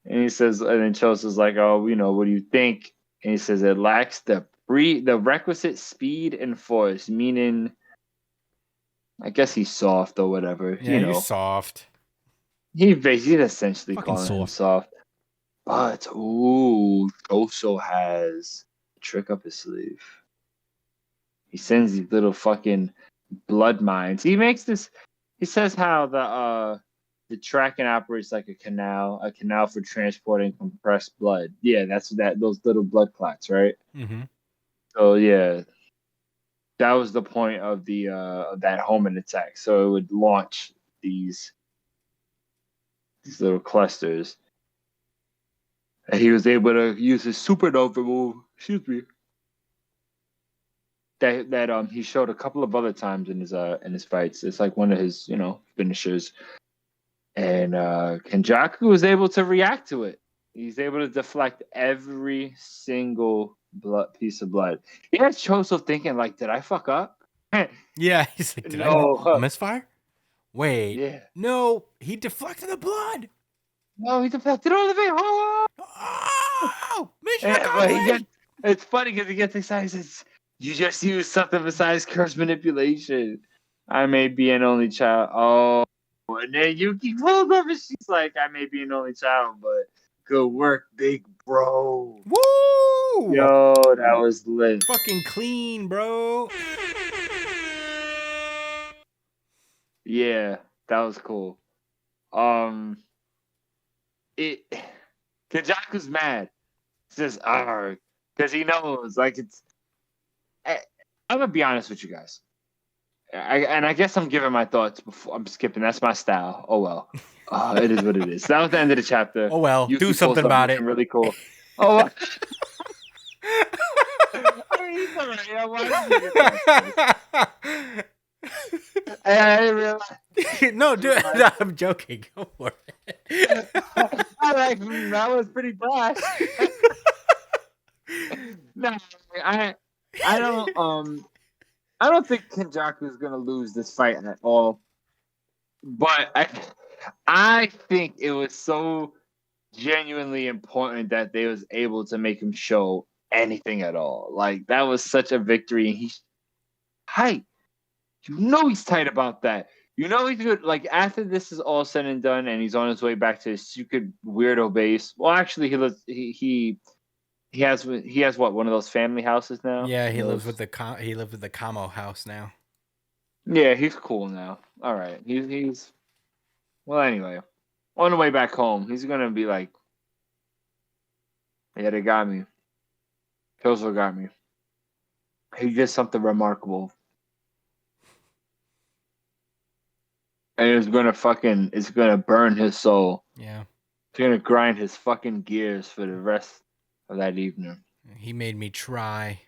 And he says, and then Choso's like, "Oh, what do you think?" And he says, "It lacks the requisite speed and force," meaning, I guess he's soft or whatever. Yeah, you're soft. He's essentially Fucking calling him soft. But Choso has a trick up his sleeve. He sends these little fucking blood mines. He says how the tracking operates like a canal for transporting compressed blood. Yeah, those little blood clots, right? Mm-hmm. So yeah, that was the point of the that homing attack. So it would launch these little clusters. And he was able to use his supernova move. Excuse me. That he showed a couple of other times in his fights. It's like one of his finishers. And Kenjaku was able to react to it. He's able to deflect every single piece of blood. He has Choso thinking like, "Did I fuck up?" Yeah, he's like, "Did I misfire? Wait, Yeah. No, he deflected the blood. No, he deflected all of it. Oh, mission accomplished. It's funny because he gets excited. He says, "You just used something besides curse manipulation. I may be an only child." Oh, and then Yuki pulls up and she's like, "I may be an only child, but good work, big bro." Woo! Yo, that was lit. Fucking clean, bro. Yeah, that was cool. Kajaku's mad. He says, because he knows, like, I'm gonna be honest with you guys. I guess I'm giving my thoughts before I'm skipping. That's my style. Oh well. It is what it is. That was the end of the chapter. Oh well. Yuki Do something about it. Really cool. Oh. I mean, he's alright. Yeah, why did you get that? I didn't realize. No, dude. No, I'm joking. Go for it. That was pretty brash. No, I don't think Kenjaku is gonna lose this fight at all. But I think it was so genuinely important that they was able to make him show anything at all. Like, that was such a victory, and he's tight. He's tight about that. He's good. Like, after this is all said and done, and he's on his way back to his secret weirdo base. Well, actually, he has what, one of those family houses now? Yeah, he lived with the Kamo house now. Yeah, he's cool now. All right, he's well. Anyway, on the way back home, he's gonna be like, "Yeah, they got me. Choso got me. He did something remarkable, and it's gonna burn his soul. Yeah. It's gonna grind his fucking gears for the rest of that evening." He made me try.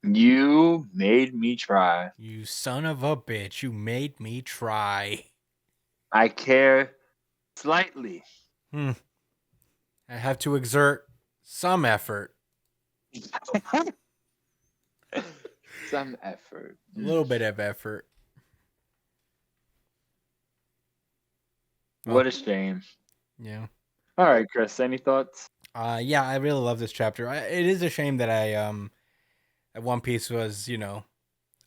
You made me try. You son of a bitch. You made me try. I care slightly. I have to exert some effort. Some effort. A little bit of effort. What a shame. Yeah. All right, Chris. Any thoughts? Yeah, I really love this chapter. It is a shame that that One Piece was,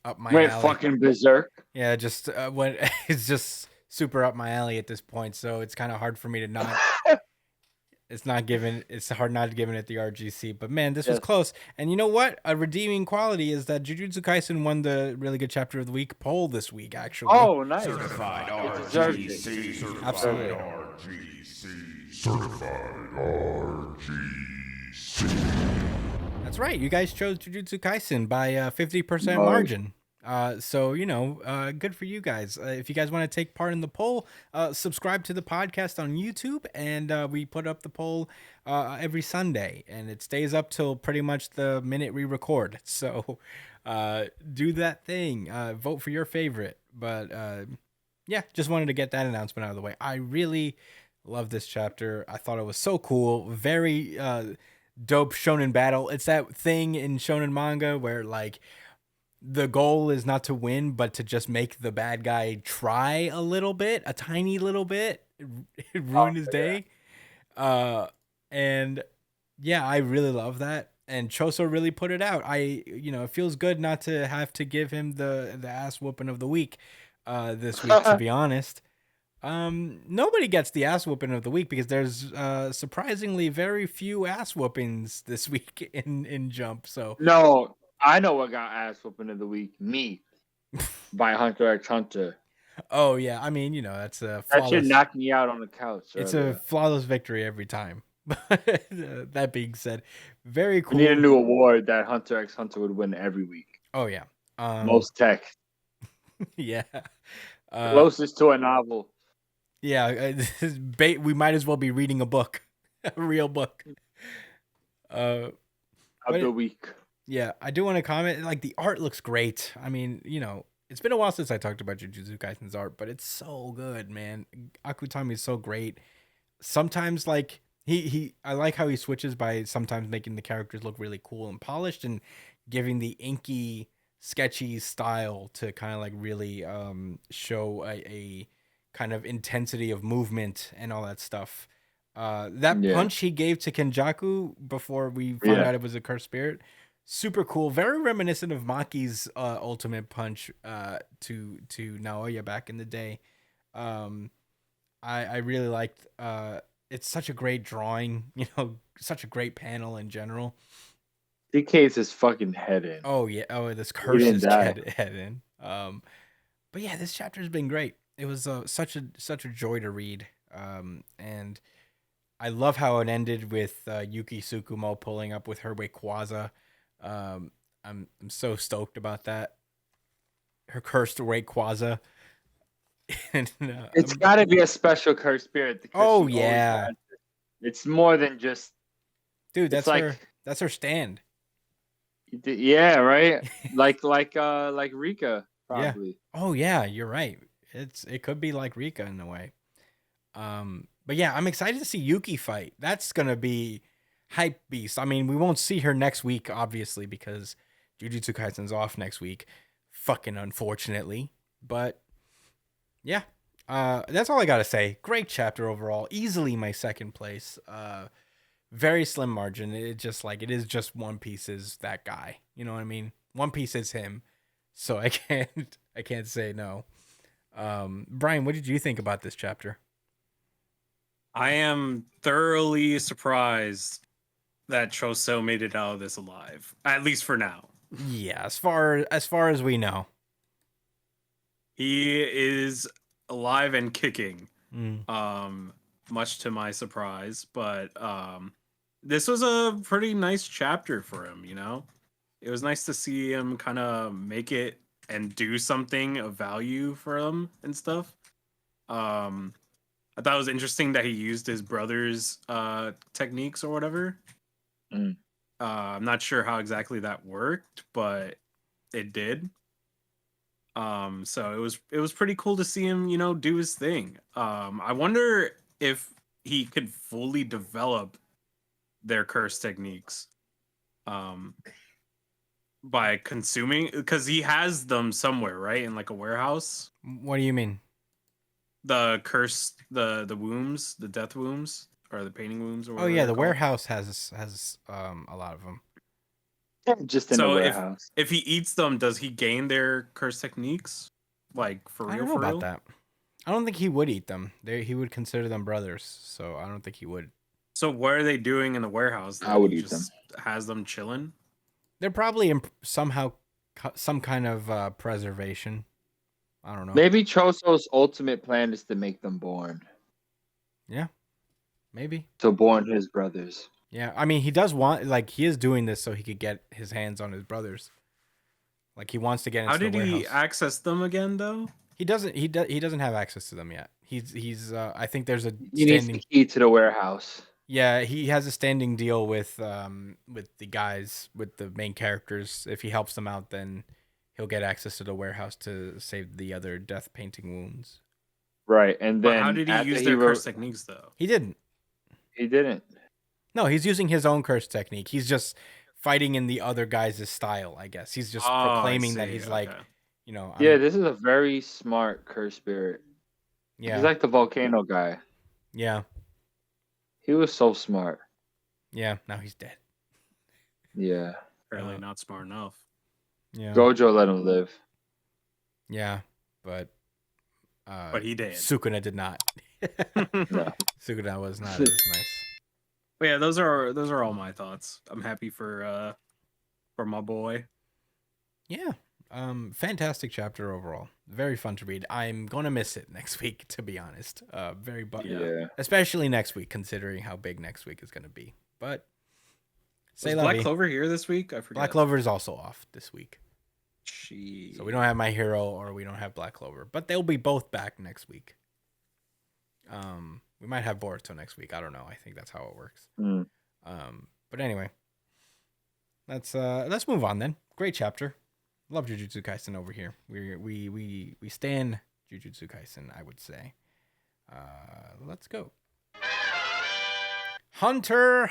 up my Went alley. fucking berserk. Yeah, just when it's just super up my alley at this point, so it's kind of hard for me to not. It's hard not giving it the RGC, but man, this was close. And you know what? A redeeming quality is that Jujutsu Kaisen won the really good chapter of the week poll this week, actually. Oh, nice. Certified deserved RGC. Certified Absolutely. RGC. Certified RGC. That's right. You guys chose Jujutsu Kaisen by 50% Nice. margin. So, good for you guys. If you guys want to take part in the poll, subscribe to the podcast on YouTube, and we put up the poll every Sunday, and it stays up till pretty much the minute we record. So do that thing. Vote for your favorite. But yeah, just wanted to get that announcement out of the way. I really love this chapter. I thought it was so cool. Very dope shonen battle. It's that thing in shonen manga where, like, the goal is not to win, but to just make the bad guy try a little bit, a tiny little bit, ruin his day. And yeah, I really love that. And Choso really put it out. It feels good not to have to give him the ass whooping of the week this week, to be honest. Nobody gets the ass whooping of the week because there's surprisingly very few ass whoopings this week in Jump. So No, I know what got ass whooping of the week. Me. By Hunter x Hunter. oh yeah, I mean, that's a That flawless. shit knocked me out on the couch. It's earlier. a flawless victory every time. That being said, very We cool. need a new award that Hunter x Hunter would win every week. Oh yeah. Most tech. Yeah. Closest to a novel. Yeah. We might as well be reading a book, a real book. Of But the week. Yeah, I do want to comment. Like, the art looks great. I mean, it's been a while since I talked about Jujutsu Kaisen's art, but it's so good, man. Akutami is so great. Sometimes, like, I like how he switches by sometimes making the characters look really cool and polished, and giving the inky, sketchy style to kind of like really show a kind of intensity of movement and all that stuff. That punch he gave to Kenjaku before we found out it was a cursed spirit, super cool. Very reminiscent of Maki's ultimate punch to Naoya back in the day. I really liked. It's such a great drawing. Such a great panel in general. DK's his fucking head in. Oh yeah. Oh, this curse his head in. But yeah, this chapter has been great. It was such a joy to read. And I love how it ended with Yuki Tsukumo pulling up with her Rayquaza. I'm so stoked about that. Her cursed Rayquaza. And, it's got to be a special cursed spirit. Oh yeah, it's more than just. Dude, that's her stand. Yeah, right. like Rika probably. Yeah. Oh yeah, you're right. It could be like Rika in a way. But yeah, I'm excited to see Yuki fight. That's gonna be hype beast. I mean, we won't see her next week, obviously, because Jujutsu Kaisen's off next week. Fucking unfortunately. But yeah. That's all I gotta say. Great chapter overall. Easily my second place. Very slim margin. It is just One Piece is that guy. You know what I mean? One Piece is him. So I can't say no. Brian, what did you think about this chapter? I am thoroughly surprised that Choso made it out of this alive, at least for now. Yeah, as far as we know. He is alive and kicking. Mm. Much to my surprise, but this was a pretty nice chapter for him, you know? It was nice to see him kind of make it and do something of value for them and stuff. I thought it was interesting that he used his brother's techniques or whatever. Mm. I'm not sure how exactly that worked, but it did. So it was pretty cool to see him, you know, do his thing. I wonder if he could fully develop their curse techniques by consuming, because he has them somewhere, right? In like a warehouse. What do you mean? The curse, the wombs, the death wombs, or the painting wombs, or Oh whatever yeah, they're the called. warehouse has a lot of them. Just in the So warehouse. if he eats them, does he gain their curse techniques? Like for I real? don't know For about real? that. I don't think he would eat them. He would consider them brothers, so I don't think he would. So what are they doing in the warehouse? I Then would he eat them. just has them chilling. They're probably somehow some kind of preservation. I don't know. Maybe Choso's ultimate plan is to make them born. Yeah, maybe. To born his brothers. Yeah, I mean, he does want, like, he is doing this so he could get his hands on his brothers. Like, he wants to get into How the did warehouse. he access them again, though? He doesn't. He doesn't have access to them yet. He's. I think there's a He needs standing. the key to the warehouse. Yeah, he has a standing deal with the guys, with the main characters. If he helps them out, then he'll get access to the warehouse to save the other death painting wounds. Right, and But then how did he after use he their wrote, curse techniques, though? He didn't. he didn't. No, he's using his own curse technique. He's just fighting in the other guys' style, I guess. He's just Oh, I proclaiming that see, he's okay. like, you know, Yeah, this is a very smart curse spirit. yeah, He's like the volcano guy. yeah, He was so smart. yeah. Now he's dead. Yeah. Apparently not smart enough. Yeah, Gojo let him live. yeah, but But he did. Sukuna did not. No. Sukuna was not as nice. But yeah, those are all my thoughts. I'm happy for my boy. Yeah. Fantastic chapter overall. Very fun to read. I'm gonna miss it next week, to be honest. Yeah. Especially next week, considering how big next week is gonna be. But Was Black Clover here this week? I forget. Black Clover is also off this week, Jeez. so we don't have My Hero or we don't have Black Clover, but they'll be both back next week. We might have Boruto next week. I don't know. I think that's how it works. Mm. But anyway, let's move on then. Great chapter. Love Jujutsu Kaisen over here. We stan Jujutsu Kaisen, I would say. Let's go. Hunter.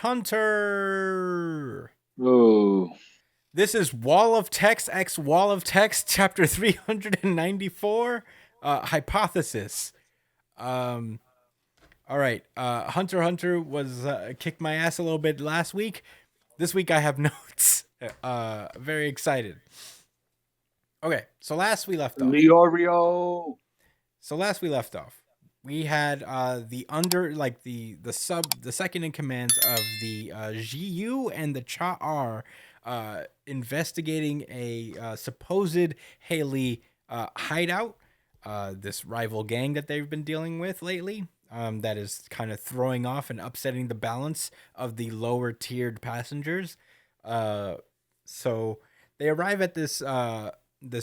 Ooh. This is Wall of Text x Wall of Text, chapter 394. Hypothesis. All right. Hunter x Hunter was kicked my ass a little bit last week. This week I have notes. Very excited. Okay, so last we left off. Leorio. We had the second in commands of the GU and the Cha-R investigating a supposed Haley hideout, this rival gang that they've been dealing with lately, that is kind of throwing off and upsetting the balance of the lower tiered passengers. So they arrive at this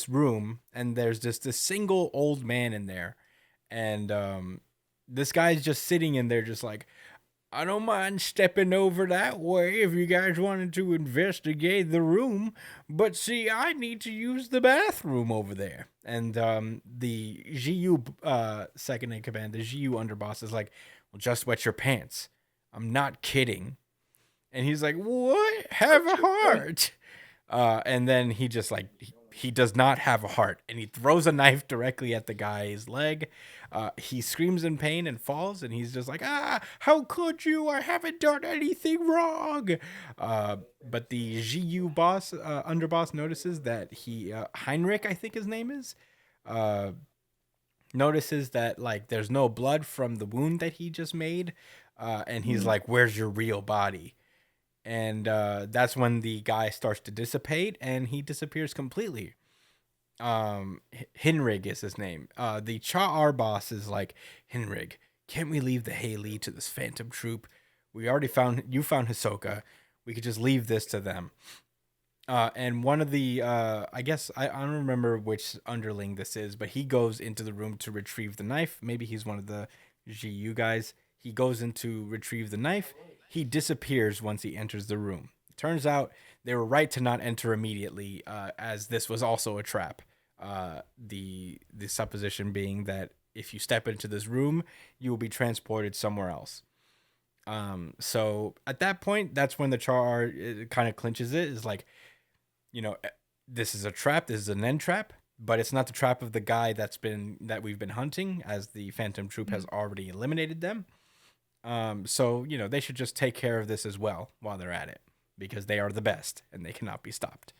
room, and there's just this single old man in there, and this guy's just sitting in there, just like, I don't mind stepping over that way if you guys wanted to investigate the room, but see, I need to use the bathroom over there. And the GU second in command, the GU underboss, is like, well, just wet your pants. I'm not kidding. And he's like, what? Have a heart. And then he just like, he does not have a heart, and he throws a knife directly at the guy's leg. He screams in pain and falls, and he's just like, how could you? I haven't done anything wrong. But the GU boss, underboss, notices that Heinrich, I think his name is, notices that like there's no blood from the wound that he just made. And he's like, where's your real body? And that's when the guy starts to dissipate, and he disappears completely. Hinrig is his name. The Cha'ar boss is like, Hinrig, can't we leave the Haley to this phantom troop? We already found Hisoka. We could just leave this to them. And one of the I guess I don't remember which underling this is, but he goes into the room to retrieve the knife. Maybe he's one of the GU guys. He goes in to retrieve the knife. He disappears once he enters the room. Turns out they were right to not enter immediately, as this was also a trap. The supposition being that if you step into this room, you will be transported somewhere else. So at that point, that's when the Char kind of clinches it. Is like, this is a trap. This is an end trap, but it's not the trap of the guy that we've been hunting, as the Phantom Troop has already eliminated them. So they should just take care of this as well while they're at it, because they are the best and they cannot be stopped.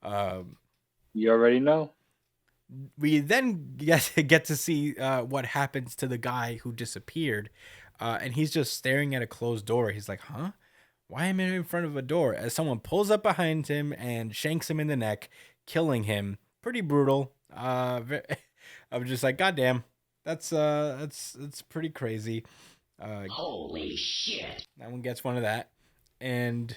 You already know. We then get to see what happens to the guy who disappeared, and he's just staring at a closed door. He's like, huh? Why am I in front of a door? As someone pulls up behind him and shanks him in the neck, killing him. Pretty brutal. I'm just like, goddamn, that's pretty crazy. Holy shit. That one gets one of that. And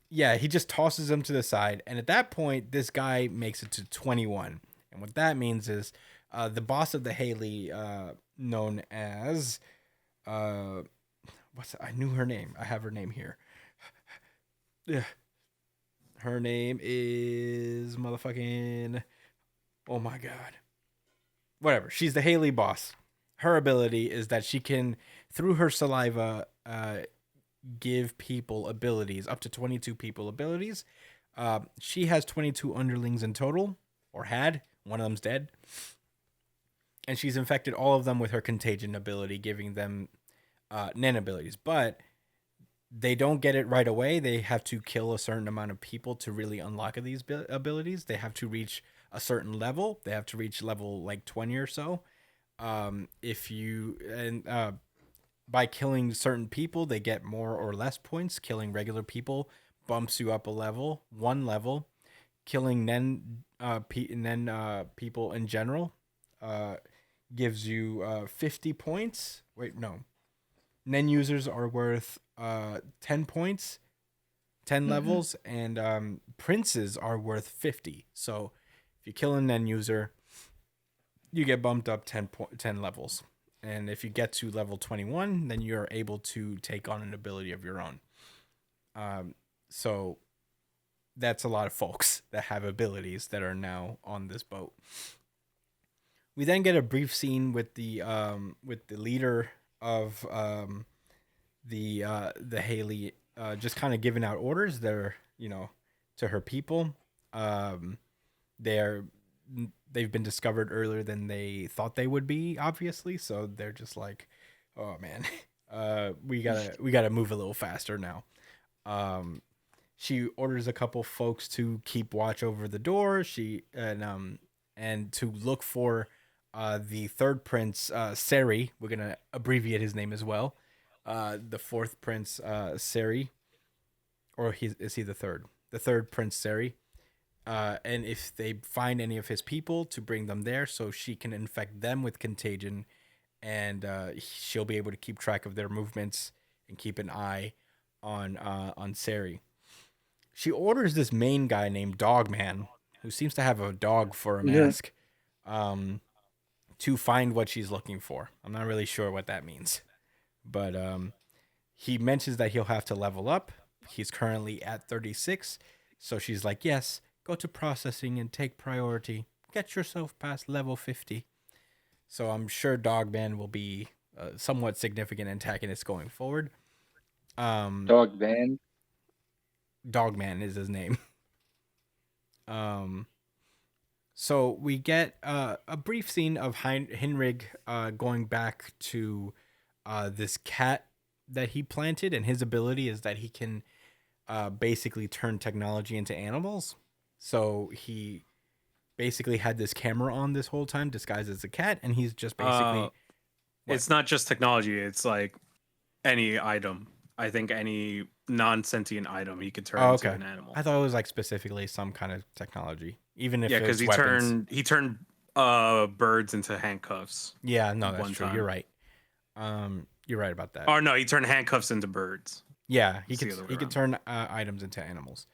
yeah, he just tosses him to the side. And at that point, this guy makes it to 21. And what that means is the boss of the Haley, known as... I knew her name. I have her name here. Her name is motherfucking... Oh my god. Whatever. She's the Haley boss. Her ability is that she can, through her saliva, give people abilities, up to 22 people abilities. She has 22 underlings in total, or had. One of them's dead. And she's infected all of them with her contagion ability, giving them Nen abilities. But they don't get it right away. They have to kill a certain amount of people to really unlock these abilities. They have to reach a certain level. They have to reach level like 20 or so. By killing certain people, they get more or less points. Killing regular people bumps you up one level. Killing Nen people in general gives you 50 points. Wait, no. Nen users are worth 10 points, 10 levels, and princes are worth 50. So if you kill a Nen user, you get bumped up 10 levels. And if you get to level 21, then you're able to take on an ability of your own. So that's a lot of folks that have abilities that are now on this boat. We then get a brief scene with the leader of the Haley, just kind of giving out orders there, to her people. They've been discovered earlier than they thought they would be, obviously. So they're just like, oh man, we gotta move a little faster now. She orders a couple folks to keep watch over the door. And to look for the third prince, Seri. We're gonna abbreviate his name as well. The fourth prince, Seri, or is he the third? The third prince, Seri. And if they find any of his people, to bring them there so she can infect them with contagion, and she'll be able to keep track of their movements and keep an eye on Seri. She orders this main guy named Dogman, who seems to have a dog for a mask, to find what she's looking for. I'm not really sure what that means, but he mentions that he'll have to level up. He's currently at 36, so she's like, yes, go to processing and take priority. Get yourself past level 50. So I'm sure Dogman will be a somewhat significant antagonist going forward. Dogman is his name. So we get a brief scene of Hinrig going back to this cat that he planted, and his ability is that he can basically turn technology into animals. So he basically had this camera on this whole time, disguised as a cat, and he's just basically... It's not just technology, it's like any item. I think any non-sentient item he could turn Oh, into okay. an animal. I thought it was like specifically some kind of technology, even if Yeah, it because was weapons. he turned birds into handcuffs Yeah, no, that's one true. time. You're right. You're right about that. Or no, he turned handcuffs into birds. Yeah, It's the other way he could around. turn items into animals.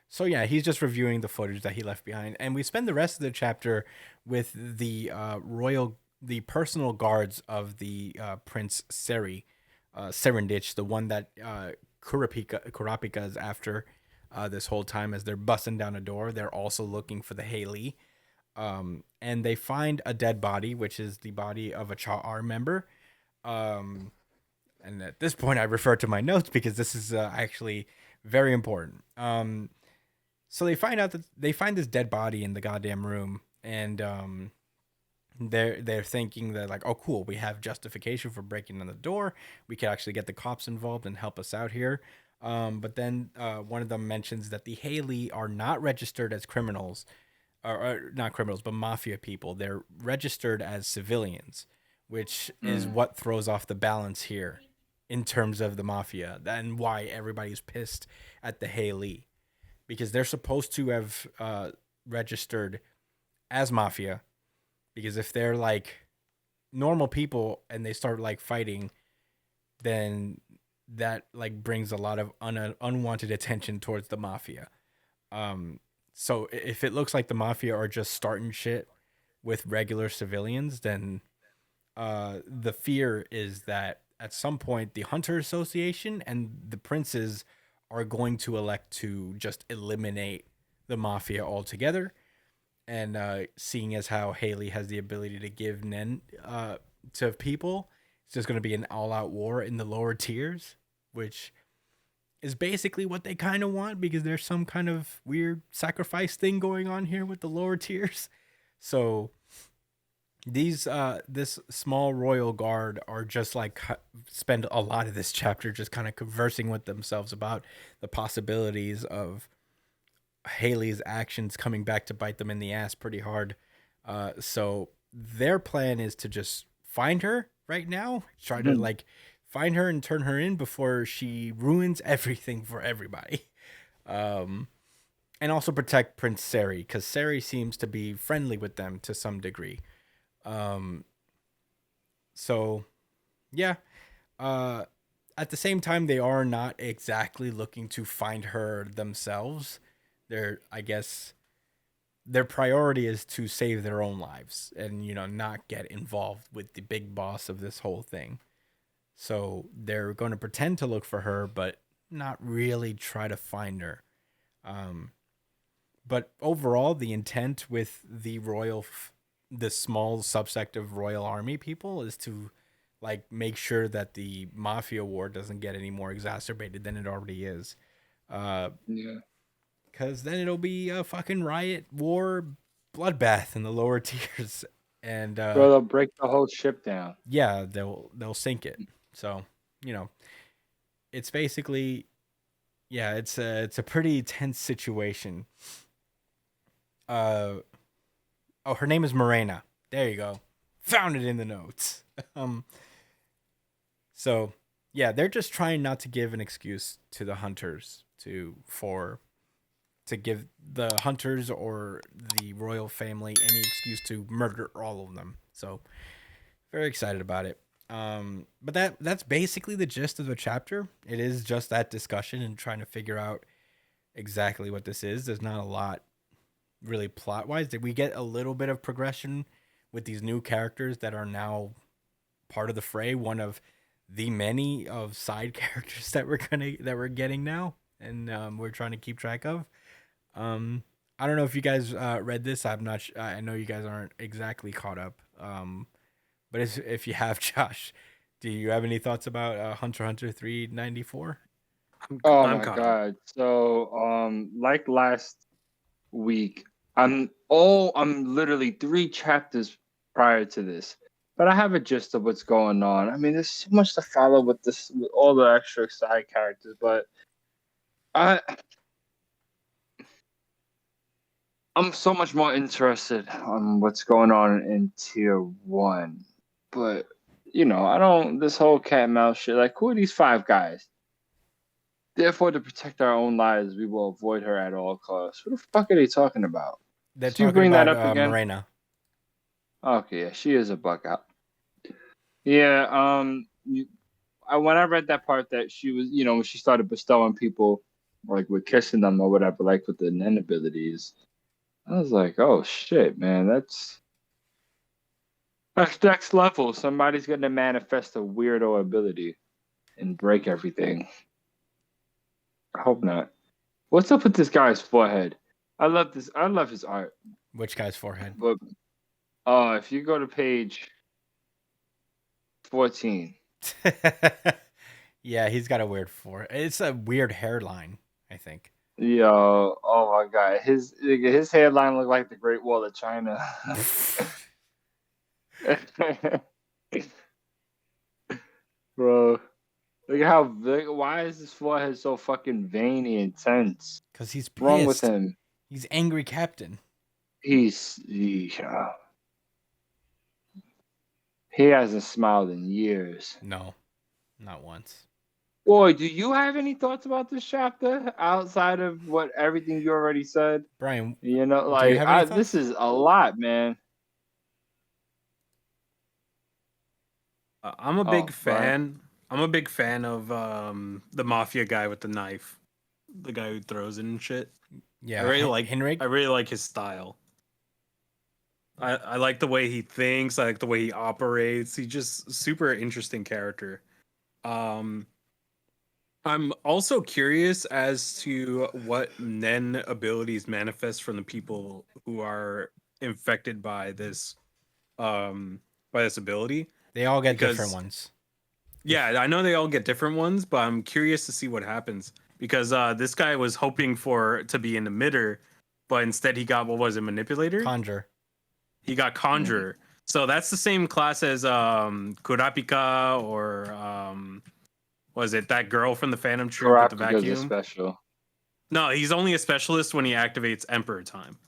So yeah, he's just reviewing the footage that he left behind, and we spend the rest of the chapter with the personal guards of the Prince Serendich, the one that Kurapika is after this whole time as they're busting down a door. They're also looking for the Haley, and they find a dead body, which is the body of a Cha'ar member. And at this point, I refer to my notes because this is actually very important. So they find out that they find this dead body in the goddamn room, and they're thinking that like, oh cool, we have justification for breaking in the door. We could actually get the cops involved and help us out here. But then one of them mentions that the Haley are not registered as criminals, or not criminals, but mafia people. They're registered as civilians, which is what throws off the balance here in terms of the mafia, and why everybody's pissed at the Haley, because they're supposed to have registered as mafia, because if they're like normal people and they start like fighting, then that like brings a lot of unwanted attention towards the mafia. So if it looks like the mafia are just starting shit with regular civilians, then the fear is that at some point the Hunter Association and the princes are going to elect to just eliminate the mafia altogether. And seeing as how Haley has the ability to give Nen to people, it's just going to be an all-out war in the lower tiers, which is basically what they kind of want, because there's some kind of weird sacrifice thing going on here with the lower tiers. So this small royal guard are just like spend a lot of this chapter just kind of conversing with themselves about the possibilities of Haley's actions coming back to bite them in the ass pretty hard. So their plan is to just find her right now, try to like find her and turn her in before she ruins everything for everybody. And also protect Prince Seri, because Seri seems to be friendly with them to some degree. So yeah, at the same time, they are not exactly looking to find her themselves. I guess their priority is to save their own lives and, not get involved with the big boss of this whole thing. So they're going to pretend to look for her, but not really try to find her. But overall, the intent with the the small subsect of royal army people is to like make sure that the mafia war doesn't get any more exacerbated than it already is. Yeah. Because then it'll be a fucking riot, war, bloodbath in the lower tiers, and Bro, they'll break the whole ship down. yeah, they'll sink it. So it's basically, yeah, it's a pretty tense situation. Oh, her name is Morena. There you go. Found it in the notes. So yeah, they're just trying not to give an excuse to the hunters to give the hunters or the royal family any excuse to murder all of them. So very excited about it. But that's basically the gist of the chapter. It is just that discussion and trying to figure out exactly what this is. There's not a lot really plot wise. Did we get a little bit of progression with these new characters that are now part of the fray? One of the many of side characters that we're getting now, and we're trying to keep track of. I don't know if you guys read this. I'm not. I know you guys aren't exactly caught up. But if you have, Josh, do you have any thoughts about Hunter x Hunter 394? Oh I'm my caught up. god. So like last week, I'm literally 3 chapters prior to this. But I have a gist of what's going on. I mean, there's so much to follow with all the extra side characters, but I'm so much more interested on what's going on in tier 1. But I don't, this whole cat and mouse shit, like, who are these 5 guys? Therefore, to protect our own lives, we will avoid her at all costs. What the fuck are they talking about? They're Can you talking bring that about up again? Morena. Okay, yeah, she is a buck out. Yeah, when I read that part that she was, when she started bestowing people, like with kissing them or whatever, like with the Nen abilities, I was like, oh shit, man, that's next level. Somebody's gonna manifest a weirdo ability and break everything. I hope not. What's up with this guy's forehead? I love this. I love his art. Which guy's forehead? But if you go to page 14, Yeah, he's got a weird forehead. It's a weird hairline, I think. yo, oh my god, his hairline looked like the Great Wall of China. Bro, look at how big. Why is his forehead so fucking veiny and tense? Because he's What's wrong with pissed. him? He's angry captain. He hasn't smiled in years. No, not once. Boy, do you have any thoughts about this chapter outside of what everything you already said? Brian, Do you have any this thoughts? is a lot, man. I'm a big Brian. fan. I'm a big fan of the mafia guy with the knife, the guy who throws it and shit. Yeah, I really like Henrik. I really like his style. I like the way he thinks. I like the way he operates. He's just super interesting character. I'm also curious as to what Nen abilities manifest from the people who are infected by this ability. They all get Because- different ones. Yeah, I know they all get different ones, but I'm curious to see what happens because this guy was hoping to be an emitter, but instead he got, what was it, manipulator? Conjure. He got conjurer. So that's the same class as Kurapika or was it that girl from the Phantom Troop with the Kurapika's a vacuum? special. No, he's only a specialist when he activates Emperor time.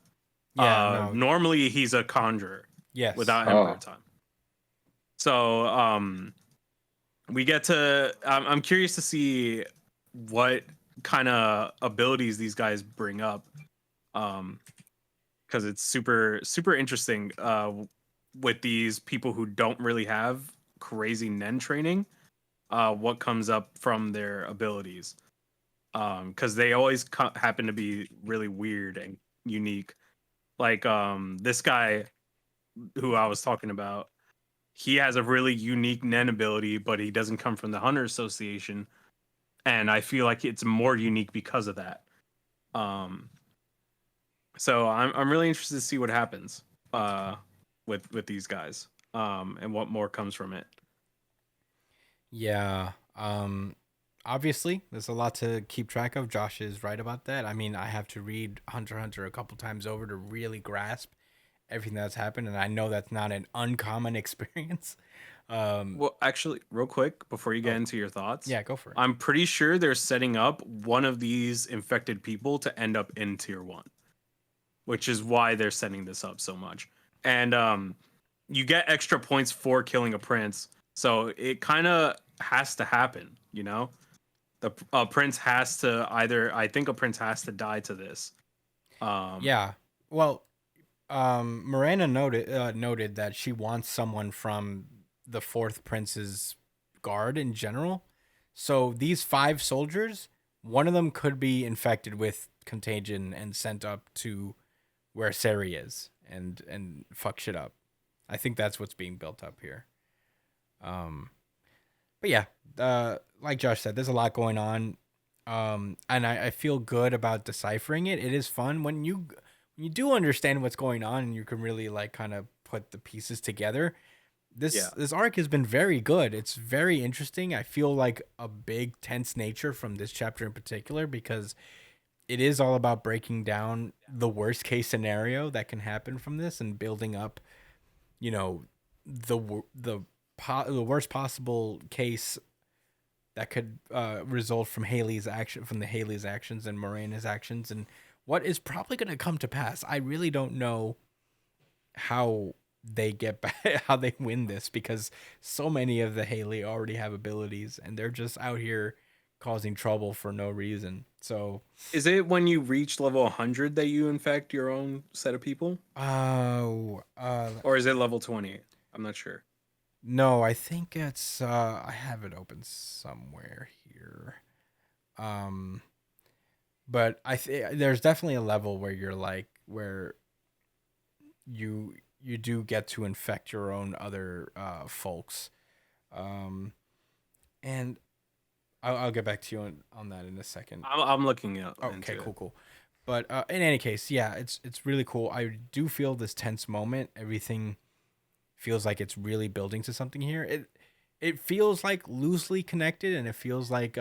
Yeah, no. Normally he's a conjurer Yes. without Oh. Emperor time. So we get to. I'm curious to see what kind of abilities these guys bring up, because it's super interesting. With these people who don't really have crazy Nen training, what comes up from their abilities, because they always happen to be really weird and unique. Like this guy who I was talking about. He has a really unique Nen ability, but he doesn't come from the Hunter Association, and I feel like it's more unique because of that. So I'm really interested to see what happens with these guys, and what more comes from it. Yeah. Obviously, there's a lot to keep track of. Josh is right about that. I mean, I have to read Hunter x Hunter a couple times over to really grasp everything that's happened, and I know that's not an uncommon experience. Well, actually, real quick before you get into your thoughts, Yeah, go for it. I'm pretty sure they're setting up one of these infected people to end up in tier 1, which is why they're setting this up so much. And you get extra points for killing a prince, so it kind of has to happen, you know. The prince has to I think a prince has to die to this. Yeah. Well, Miranda noted that she wants someone from the fourth prince's guard in general. So these 5 soldiers, one of them could be infected with contagion and sent up to where Sari is and fuck shit up. I think that's what's being built up here. But yeah, like Josh said, there's a lot going on. And I feel good about deciphering it. It is fun when you do understand what's going on and you can really like kind of put the pieces together. This arc has been very good. It's very interesting. I feel like a big tense nature from this chapter in particular because it is all about breaking down the worst case scenario that can happen from this and building up, the worst possible case that could result from Haley's actions and Morena's actions and what is probably going to come to pass. I really don't know how they get back, how they win this because so many of the Haley already have abilities and they're just out here causing trouble for no reason. So, Is it when you reach level 100 that you infect your own set of people? oh, Or is it level 20? I'm not sure. no, I think it's I have it open somewhere here. Um, but there's definitely a level where you're like where you do get to infect your own other folks. Um, and I'll get back to you on that in a second. I'm looking Okay, into cool, it. cool. But in any case, yeah, it's really cool. I do feel this tense moment. Everything feels like it's really building to something here. It feels like loosely connected, and it feels like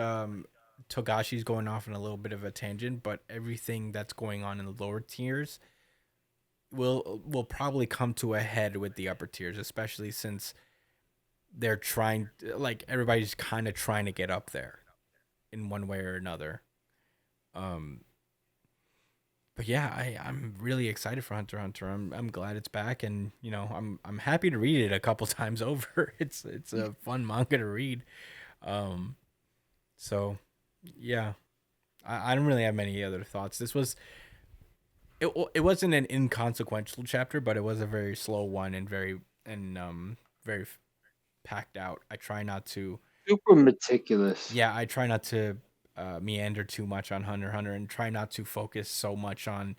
Togashi's going off on a little bit of a tangent. But everything that's going on in the lower tiers will probably come to a head with the upper tiers, especially since they're trying, like everybody's kind of trying to get up there in one way or another. Um, but yeah, I'm really excited for Hunter x Hunter. I'm glad it's back, and I'm happy to read it a couple times over. It's a fun manga to read. Um, so yeah, I don't really have many other thoughts. It wasn't an inconsequential chapter, but it was a very slow one and very packed out. I try not to. Super meticulous. Yeah, I try not to meander too much on Hunter x Hunter, and try not to focus so much on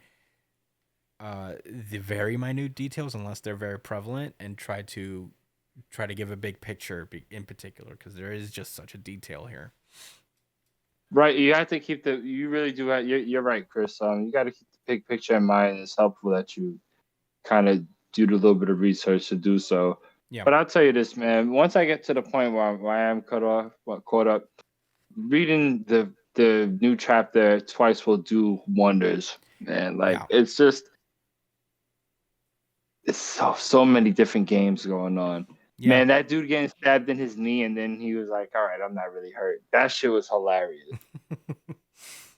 the very minute details unless they're very prevalent, and try to give a big picture in particular, because there is just such a detail here. Right, you have to keep you really do have, you're right, Chris. You got to keep the big picture in mind. It's helpful that you kind of do a little bit of research to do so. Yeah. But I'll tell you this, man. Once I get to the point where I am caught up, reading the new chapter twice will do wonders, man. Like Yeah. it's just it's so many different games going on. Yeah. Man, that dude getting stabbed in his knee, and then he was like, "All right, I'm not really hurt." That shit was hilarious.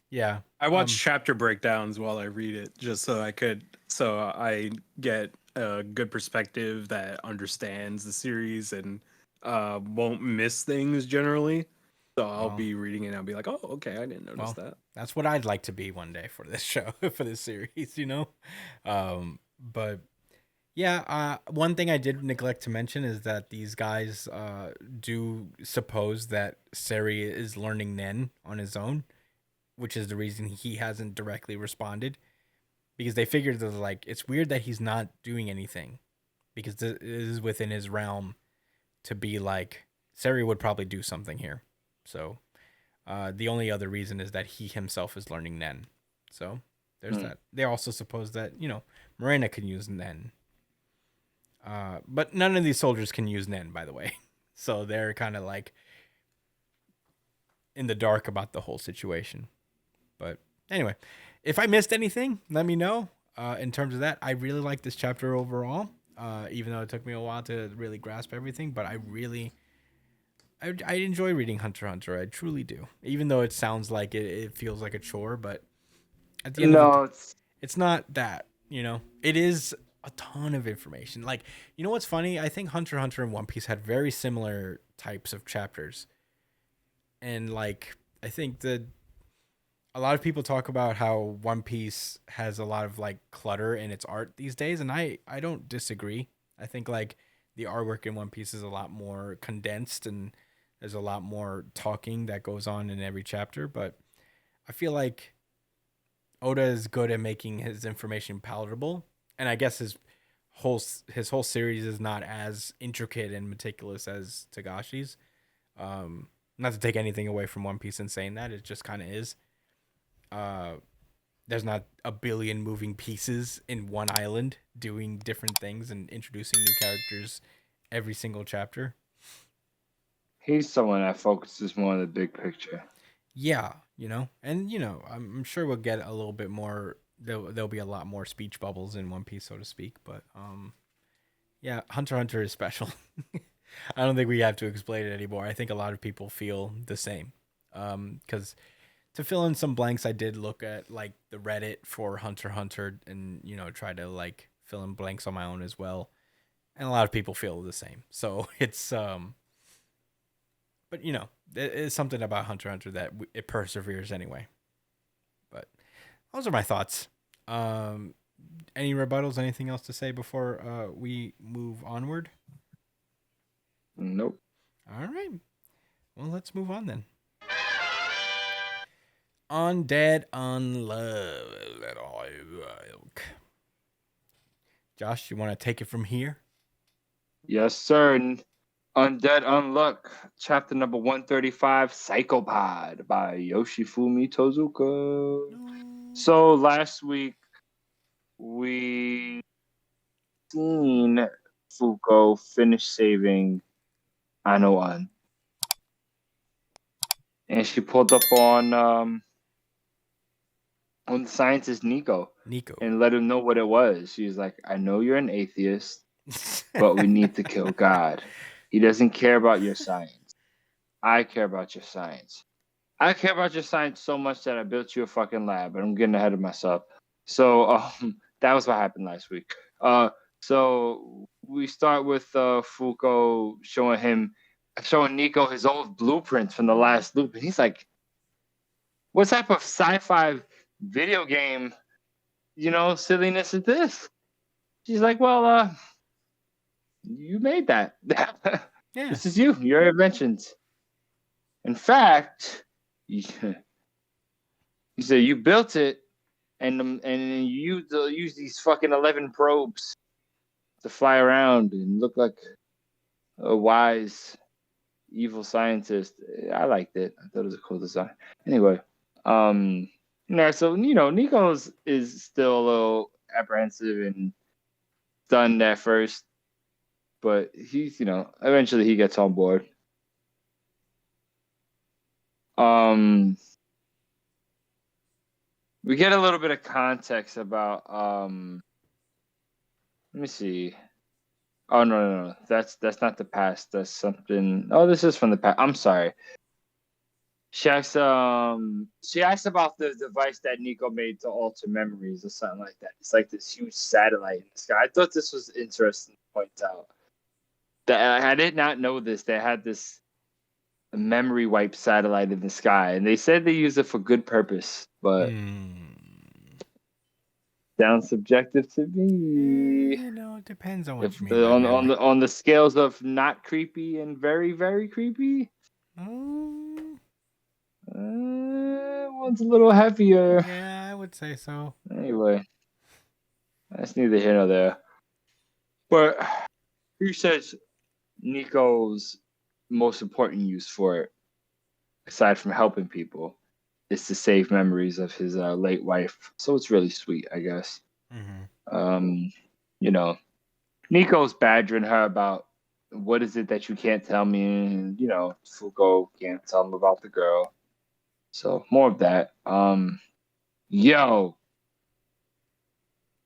Yeah. I watch chapter breakdowns while I read it, just so I get a good perspective that understands the series and won't miss things generally. So I'll be reading it and I'll be like, oh, okay, I didn't notice that. That's what I'd like to be one day for this show, for this series, But yeah, one thing I did neglect to mention is that these guys do suppose that Seri is learning Nen on his own, which is the reason he hasn't directly responded, because they figured that, like, it's weird that he's not doing anything, because this is within his realm to be like, Seri would probably do something here. So the only other reason is that he himself is learning Nen. So there's that. They also suppose that, Morena can use Nen. But none of these soldiers can use Nen, by the way. So they're kind of like in the dark about the whole situation. But anyway, if I missed anything, let me know. In terms of that, I really like this chapter overall, even though it took me a while to really grasp everything. But I enjoy reading Hunter x Hunter. I truly do. Even though it sounds like it feels like a chore, but at the end of it, it's not that, It is a ton of information. Like, what's funny? I think Hunter x Hunter and One Piece had very similar types of chapters. And, like, I think that a lot of people talk about how One Piece has a lot of, like, clutter in its art these days, and I don't disagree. I think, like, the artwork in One Piece is a lot more condensed, and there's a lot more talking that goes on in every chapter, but I feel like Oda is good at making his information palatable, and I guess his whole series is not as intricate and meticulous as Togashi's. Not to take anything away from One Piece in saying that, it just kind of is. There's not a billion moving pieces in one island doing different things and introducing new characters every single chapter. He's someone that focuses more on the big picture. Yeah, and I'm sure we'll get a little bit more. There'll be a lot more speech bubbles in One Piece, so to speak. But yeah, Hunter x Hunter is special. I don't think we have to explain it anymore. I think a lot of people feel the same. Because to fill in some blanks, I did look at, like, the Reddit for Hunter x Hunter and try to, like, fill in blanks on my own as well. And a lot of people feel the same. So it's But it's something about Hunter x Hunter that it perseveres anyway. But those are my thoughts. Any rebuttals? Anything else to say before we move onward? Nope. All right. Well, let's move on then. Undead Unluck. Josh, you want to take it from here? Yes, sir. Undead Unluck, chapter number 135, Psychopod by Yoshifumi Tozuka. So last week we seen Fuko finish saving Anoan. And she pulled up on the scientist Nico and let him know what it was. She's like, I know you're an atheist, but we need to kill God. He doesn't care about your science. I care about your science. I care about your science so much that I built you a fucking lab, but I'm getting ahead of myself. So that was what happened last week. So we start with Fuko showing Nico his old blueprints from the last loop, and he's like, what type of sci-fi video game, silliness is this? She's like, well, you made that. Yeah. This is your inventions. In fact, you said you built it, and you use these fucking 11 probes to fly around and look like a wise, evil scientist. I liked it. I thought it was a cool design. Anyway, so Nico is still a little apprehensive and stunned at first, but he's eventually he gets on board. We get a little bit of context about let me see. Oh no. That's not the past. That's something. Oh, this is from the past. I'm sorry. She asks about the device that Nico made to alter memories or something like that. It's like this huge satellite in the sky. I thought this was interesting to point out. That I did not know this. They had this memory wipe satellite in the sky, and they said they use it for good purpose, but sounds subjective to me. It depends on what you mean. On the scales of not creepy and very, very creepy. One's a little heavier. Yeah, I would say so. Anyway, that's neither here nor there. But who says Nico's most important use for it, aside from helping people, is to save memories of his late wife. So it's really sweet, I guess. Mm-hmm. Nico's badgering her about what is it that you can't tell me, and Fuko can't tell him about the girl. So more of that.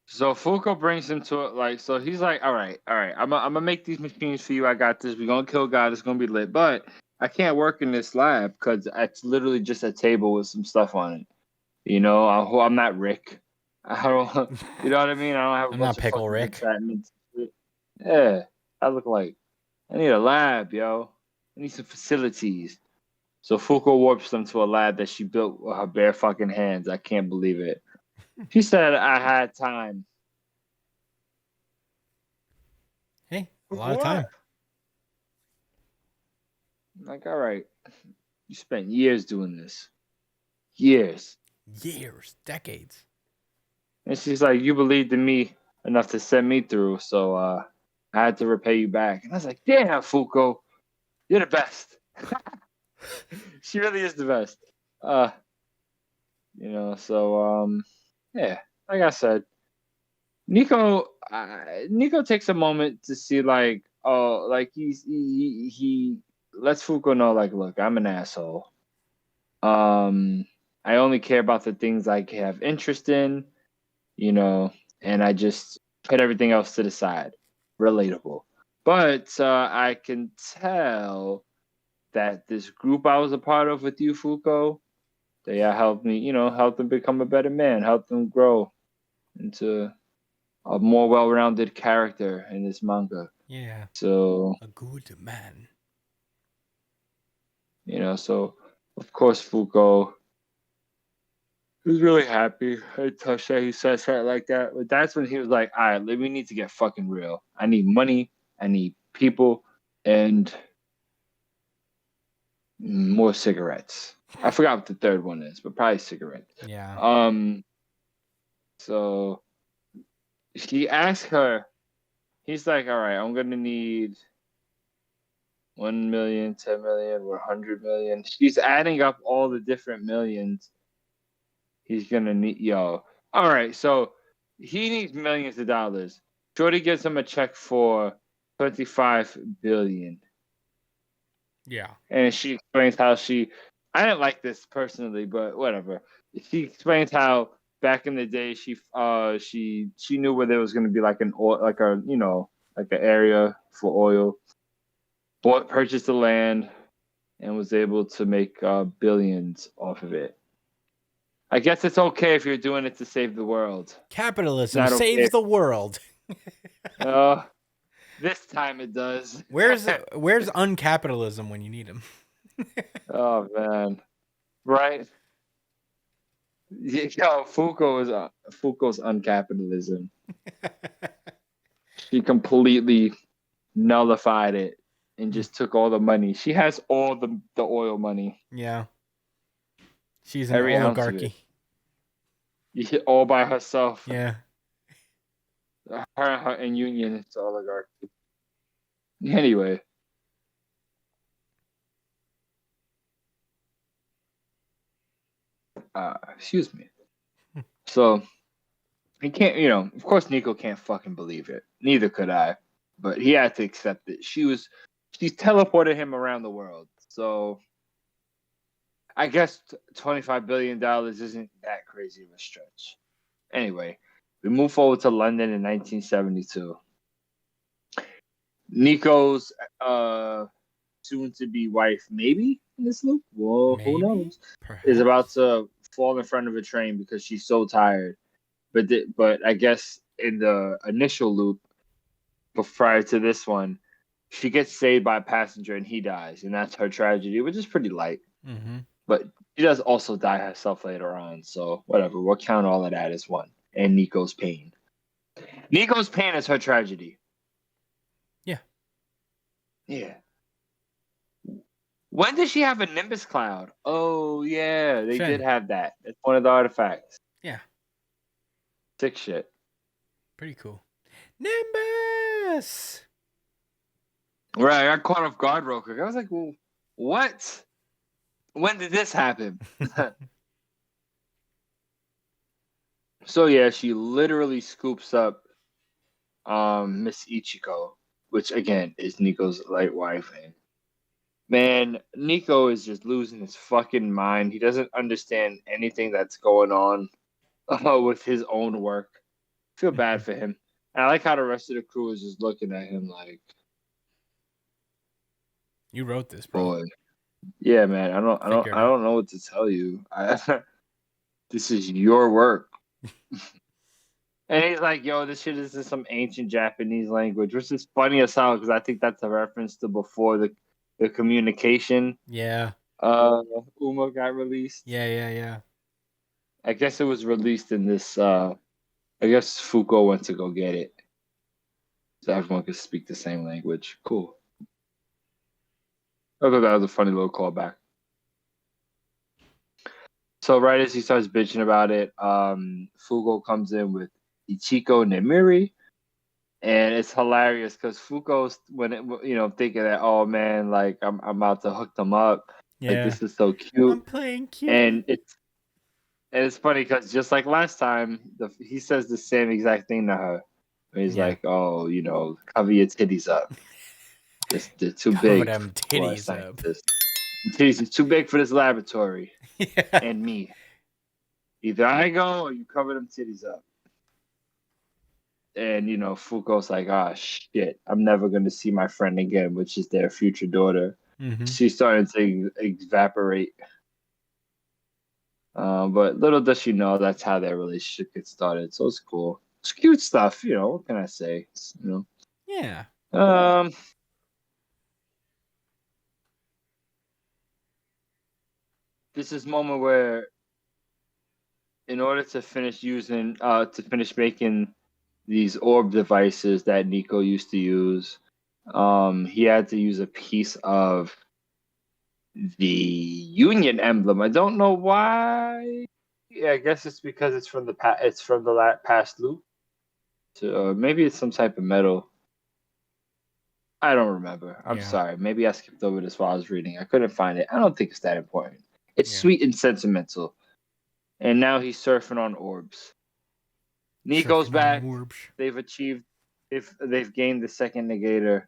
So Fuko brings him to it, so he's like, all right, I'm gonna make these machines for you. I got this. We're gonna kill God. It's gonna be lit, but I can't work in this lab because it's literally just a table with some stuff on it. I'm not Rick. I don't. You know what I mean? I don't have a I'm bunch not of Pickle fucking Rick. enchantments. Yeah, I look like I need a lab, yo. I need some facilities. So Fuko warps them to a lab that she built with her bare fucking hands. I can't believe it. She said I had time. Hey, a lot of time. Like, all right. You spent years doing this. Years. Decades. And she's like, you believed in me enough to send me through, so I had to repay you back. And I was like, damn, Fuko, you're the best. She really is the best. Yeah, like I said, Nico takes a moment to see he lets Fuko know, look, I'm an asshole. I only care about the things I have interest in, and I just put everything else to the side. Relatable. But I can tell that this group I was a part of with you, Fuko, they helped me, helped them become a better man, helped them grow into a more well-rounded character in this manga. Yeah. So a good man. So of course Fuko was really happy. I touched that he said something like that. But that's when he was like, all right, we need to get fucking real. I need money, I need people, and more cigarettes. I forgot what the third one is, but probably cigarettes. Yeah. So he asked her, he's like, all right, I'm gonna need 1 million, 10 million, 100 million. She's adding up all the different millions he's gonna need. Yo, all right, so he needs millions of dollars. Shorty gives him a check for 25 billion. Yeah. And she explains how I didn't like this personally, but whatever. She explains how back in the day she knew where there was going to be like an oil, like an area for oil. Purchased the land and was able to make billions off of it. I guess it's okay if you're doing it to save the world. Capitalism Not okay. saves the world. This time it does. Where's uncapitalism when you need him? Oh man, right? Yo, Foucault's uncapitalism. She completely nullified it and just took all the money. She has all the oil money. Yeah. She's an Every ounce of oligarchy. it. All by herself. Yeah. Her and Union, it's oligarchy. Anyway. Excuse me. So he can't, of course Nico can't fucking believe it. Neither could I. But he had to accept it. She's teleported him around the world. So I guess $25 billion isn't that crazy of a stretch. Anyway, we move forward to London in 1972. Nico's soon-to-be wife, maybe in this loop. Well, Maybe? who knows? Perhaps. Is about to fall in front of a train because she's so tired. But I guess in the initial loop, prior to this one, she gets saved by a passenger and he dies, and that's her tragedy, which is pretty light. Mm-hmm. But she does also die herself later on, so whatever. We'll count all of that as one. And Nico's pain. Nico's pain is her tragedy. Yeah. Yeah. When did she have a Nimbus cloud? Oh, yeah. They Shen. did have that. It's one of the artifacts. Yeah. Sick shit. Pretty cool. Nimbus! Right, I got caught off guard real quick. I was like, well, what? When did this happen? So, yeah, she literally scoops up Miss Ichiko, which, again, is Nico's light wife. And man, Nico is just losing his fucking mind. He doesn't understand anything that's going on with his own work. I feel bad for him. And I like how the rest of the crew is just looking at him like, You wrote this, bro. boy. Yeah, man. I don't Figured out. know what to tell you. This is your work. And he's like, yo, this shit is in some ancient Japanese language, which is funny as hell because I think that's a reference to before the communication Yeah. Uma got released. Yeah. I guess it was released in this I guess Foucault went to go get it. So everyone could speak the same language. Cool. I thought that was a funny little callback. So right as he starts bitching about it, Fugo comes in with Ichiko Nemiri, and it's hilarious because Fugo's thinking that, oh man, like I'm about to hook them up. Yeah. Like this is so cute. I'm playing cute. And it's funny because just like last time, he says the same exact thing to her. He's Yeah. like, oh, cover your titties up. They're too Cover big. them for a titties up. scientist. Titties is too big for this laboratory Yeah. and me. Either I go or you cover them titties up. And Foucault's like, ah, shit, I'm never going to see my friend again, which is their future daughter. Mm-hmm. She's starting to evaporate. But little does she know that's how their relationship gets started. So it's cool. It's cute stuff, what can I say? Yeah. this is moment where, in order to finish making these orb devices that Nico used to use, he had to use a piece of the Union emblem. I don't know why. Yeah, I guess it's because it's from the past loop. So maybe it's some type of metal. I don't remember. I'm Yeah. sorry. Maybe I skipped over this while I was reading. I couldn't find it. I don't think it's that important. It's Yeah. sweet and sentimental. And now he's surfing on orbs. Nico's Surfing on back. orbs. They've gained the second negator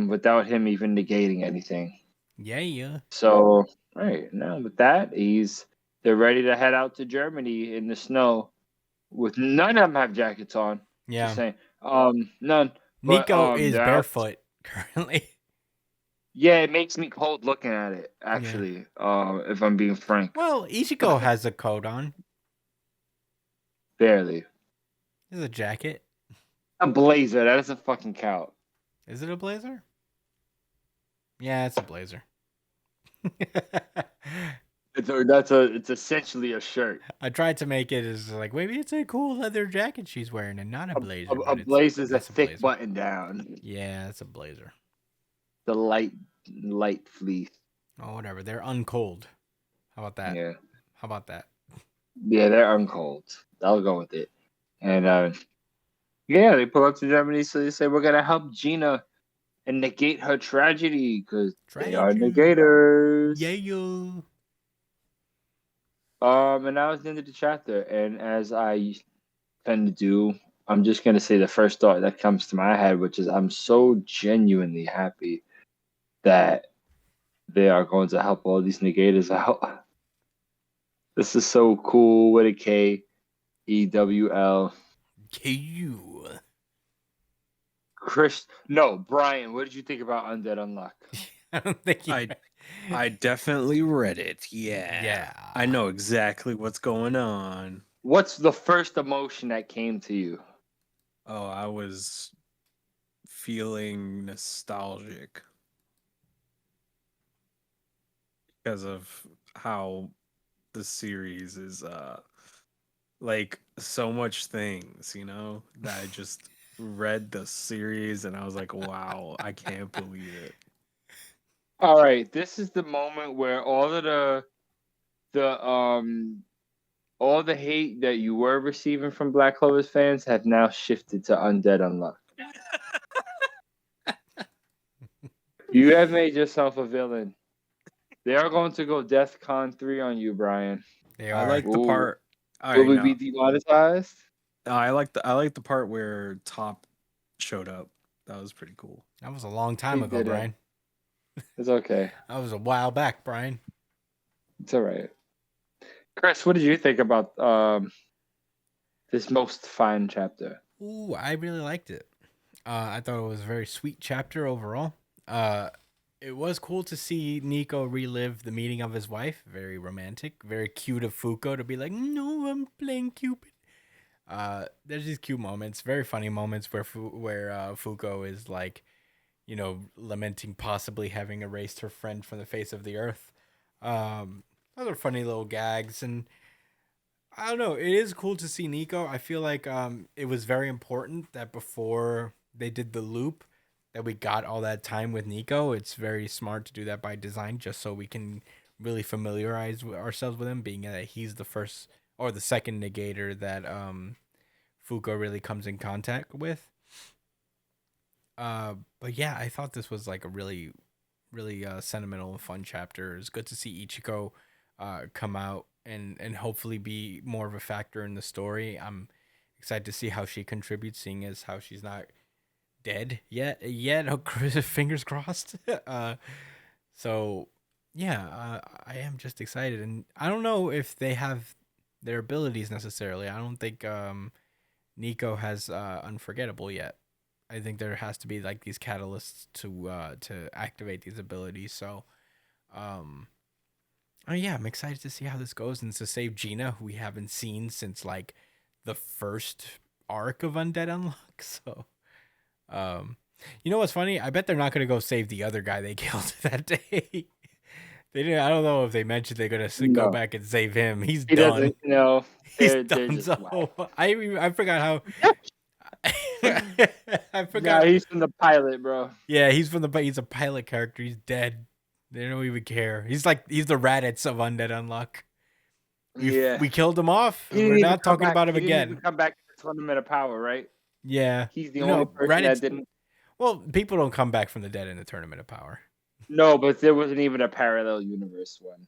without him even negating anything. Yeah. So right now with that, they're ready to head out to Germany in the snow. With none of them have jackets on. Yeah. Just saying. None. But, Nico is they're out. barefoot currently. Yeah, it makes me cold looking at it, actually. If I'm being frank. Well, Ichigo has a coat on. Barely. There's a jacket. A blazer, that doesn't fucking count. Is it a blazer? Yeah, it's a blazer. It's essentially a shirt. I tried to make it as like maybe it's a cool leather jacket she's wearing and not a blazer. A blazer's a that's thick blazer. button down. Yeah, it's a blazer. The light fleece. Oh, whatever. They're uncold. How about that? Yeah. How about that? Yeah, they're uncold. I'll go with it. And yeah, they pull up to Germany, so they say we're gonna help Gina and negate her tragedy because they are negators. Yeah. And that was the end of the chapter. And as I tend to do, I'm just gonna say the first thought that comes to my head, which is I'm so genuinely happy that they are going to help all these negators out. This is so cool with a Kewl. KU. Brian, what did you think about Undead Unluck? I don't think I definitely read it. Yeah. Yeah. I know exactly what's going on. What's the first emotion that came to you? Oh, I was feeling nostalgic because of how the series is like so much things, that I just read the series and I was like, wow, I can't believe it. All right, this is the moment where all of all the hate that you were receiving from Black Clover's fans have now shifted to Undead Unluck. You have made yourself a villain. They are going to go DEFCON 3 on you, Brian. They are. I like the part. Will we be demonetized? I like the part where Top showed up. That was pretty cool. That was a long time He ago, did it. Brian. It's okay. That was a while back, Brian. It's all right. Chris, what did you think about this most fine chapter? Ooh, I really liked it. I thought it was a very sweet chapter overall. It was cool to see Nico relive the meeting of his wife. Very romantic. Very cute of Fuko to be like, no, I'm playing Cupid. There's these cute moments, very funny moments where Fuko is like, lamenting possibly having erased her friend from the face of the earth. Those are funny little gags, and I don't know. It is cool to see Nico. I feel like it was very important that before they did the loop, that we got all that time with Nico. It's very smart to do that by design, just so we can really familiarize ourselves with him, being that he's the first or the second negator that Fuko really comes in contact with. But yeah, I thought this was like a really, really sentimental and fun chapter. It's good to see Ichiko come out and hopefully be more of a factor in the story. I'm excited to see how she contributes, seeing as how she's not dead yet. Fingers crossed. So yeah, I am just excited, and I don't know if they have their abilities necessarily. I don't think Nico has Unforgettable yet. I think there has to be like these catalysts to activate these abilities. So, yeah, I'm excited to see how this goes and to save Gina, who we haven't seen since like the first arc of Undead Unluck. So, you know what's funny? I bet they're not gonna go save the other guy they killed that day. They didn't. I don't know if they mentioned they're gonna go No. back and save him. He's He done. doesn't, you know. He's They're done. just So whack. I forgot how. I Nah, forgot. he's from the pilot, bro. Yeah, he's from the. He's a pilot character. He's dead. They don't even care. He's the Raditz of Undead Unluck. Yeah. We killed him off. He didn't We're even not come talking back- about him he didn't even again. come back to the Tournament of Power, right? Yeah. He's the No, only person Raditz- that didn't. Well, people don't come back from the dead in the Tournament of Power. No, but there wasn't even a parallel universe one.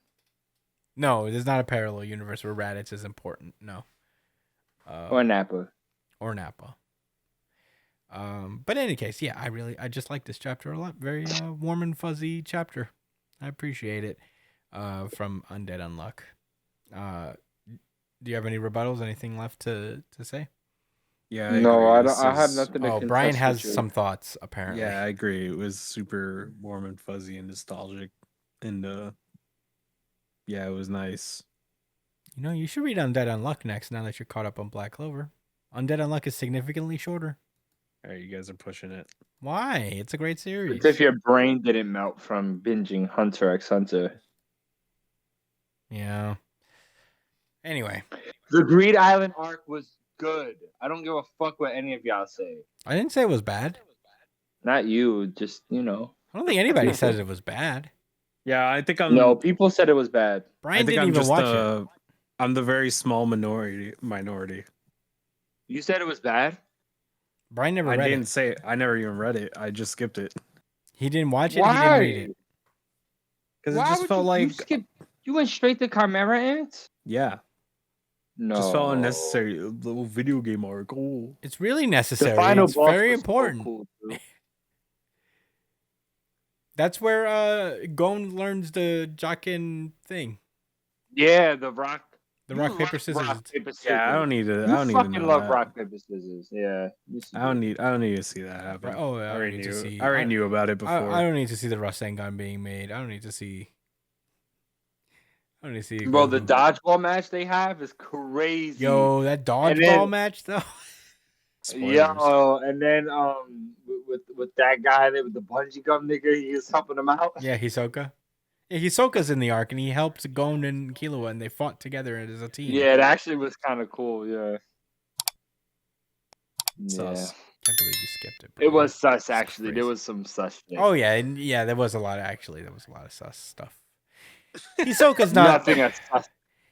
No, there's not a parallel universe where Raditz is important. No. Or Nappa. Or Nappa. But in any case, yeah, I just like this chapter a lot. Very warm and fuzzy chapter. I appreciate it. From Undead Unluck. Do you have any rebuttals? Anything left to say? Yeah, No, I agree. don't. I have nothing to. Oh, contest Brian has with you. some thoughts apparently. Yeah, I agree. It was super warm and fuzzy and nostalgic, and yeah, it was nice. You know, you should read Undead Unluck next. Now that you're caught up on Black Clover, Undead Unluck is significantly shorter. All right, you guys are pushing it. Why? It's a great series. It's if your brain didn't melt from binging Hunter x Hunter. Yeah. Anyway, The Greed Island arc was good. I don't give a fuck what any of y'all say. I didn't say it was bad. Not you, just, you know. I don't think anybody says it was bad. Yeah, I think I'm. No, people said it was bad. I Brian think didn't I'm even just watch it. I'm the very small minority. You said it was bad? Brian never I read didn't it. say it. I never even read it. I just skipped it He didn't watch it. Why? He didn't read it. because it Why just would felt you, like you skipped? You went straight to Chimera Ants? yeah, No. just felt unnecessary. A little video game arc. Oh, It's really The necessary. final It's boss very was so important. cool, too. That's where Gon learns the Jockin thing. Yeah, the rock. The You rock, love paper, scissors. Rock, paper, scissors. yeah. I don't need to. You I don't need to fucking know love that. rock, paper, scissors. Yeah. Yes, you I don't do. need. I don't need to see that happen. Oh, I already need to knew. see. I already knew about it before. I don't need to see the Rasengan being made. I don't need to see. I don't need to see. Bro, the Goku. dodgeball match they have is crazy. Yo, that And then- dodgeball match though. Spoilers. Yo, and then with that guy that with the bungee gum nigga, he is helping him out. Yeah, Hisoka. Yeah, Hisoka's in the arc, and he helps Gon and Killua, and they fought together as a team. Yeah, it actually was kind of cool. Yeah. Sus. Can't believe you skipped it. It bro. was sus actually. crazy. There was some sus shit. Oh yeah, and yeah, there was a lot of sus stuff. Hisoka's not.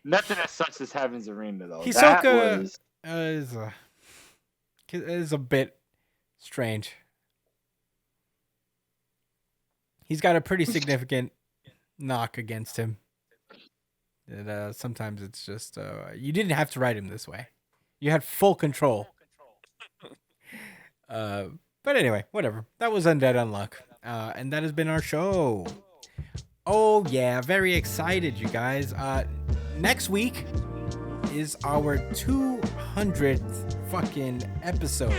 Nothing as such as Heaven's Arena though. Hisoka That was is a bit strange. He's got a pretty significant knock against him. And, sometimes it's just you didn't have to write him this way. You had full control. But anyway, whatever. That was Undead Unluck. And that has been our show. Oh yeah, very excited, you guys. Next week is our 200th fucking episode.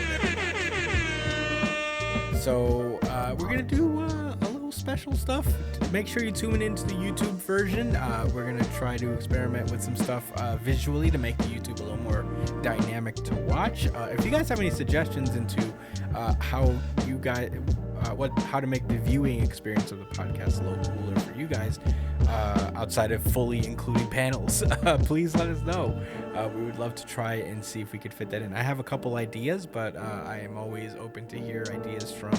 So we're gonna do a little special stuff. Make sure you tune into the YouTube version. We're gonna try to experiment with some stuff visually to make the YouTube a little more dynamic to watch. If you guys have any suggestions into how you guys how to make the viewing experience of the podcast a little cooler for you guys, outside of fully including panels, please let us know. We would love to try and see if we could fit that in. I have a couple ideas, but I am always open to hear ideas from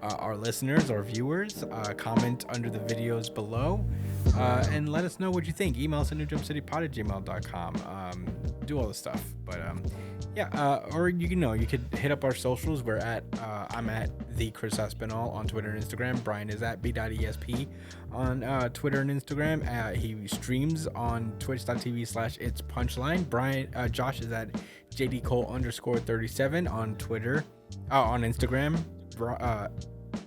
our listeners, our viewers. Comment under the videos below and let us know what you think. Email us at newjumpcitypod@gmail.com. Do all the stuff, but yeah, or you could hit up our socials. We're at I'm at the Chris Aspinall on Twitter and Instagram. Brian is at b.esp on Twitter and Instagram. He streams on twitch.tv/its punchline. Josh is at jdcole_37 on Twitter, on Instagram.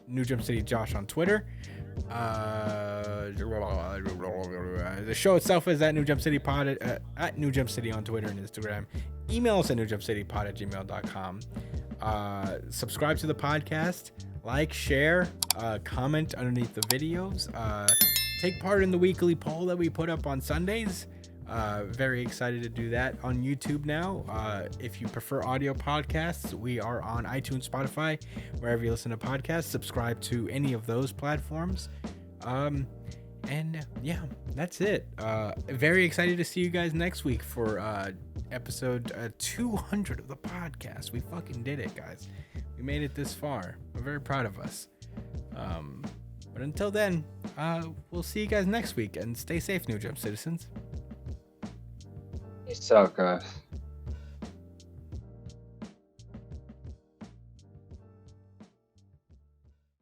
New Jump City Josh on Twitter. The show itself is at New Jump City Pod at New Jump City on Twitter and Instagram. Email us at newjumpcitypod@gmail.com. Subscribe to the podcast, like, share, comment underneath the videos. Take part in the weekly poll that we put up on Sundays. Very excited to do that on YouTube now. If you prefer audio podcasts, we are on iTunes, Spotify, wherever you listen to podcasts. Subscribe to any of those platforms. And yeah, that's it. Very excited to see you guys next week for episode 200 of the podcast. We fucking did it, guys. We made it this far. I'm very proud of us. But until then, we'll see you guys next week, and stay safe, New Jump citizens. Peace out, guys.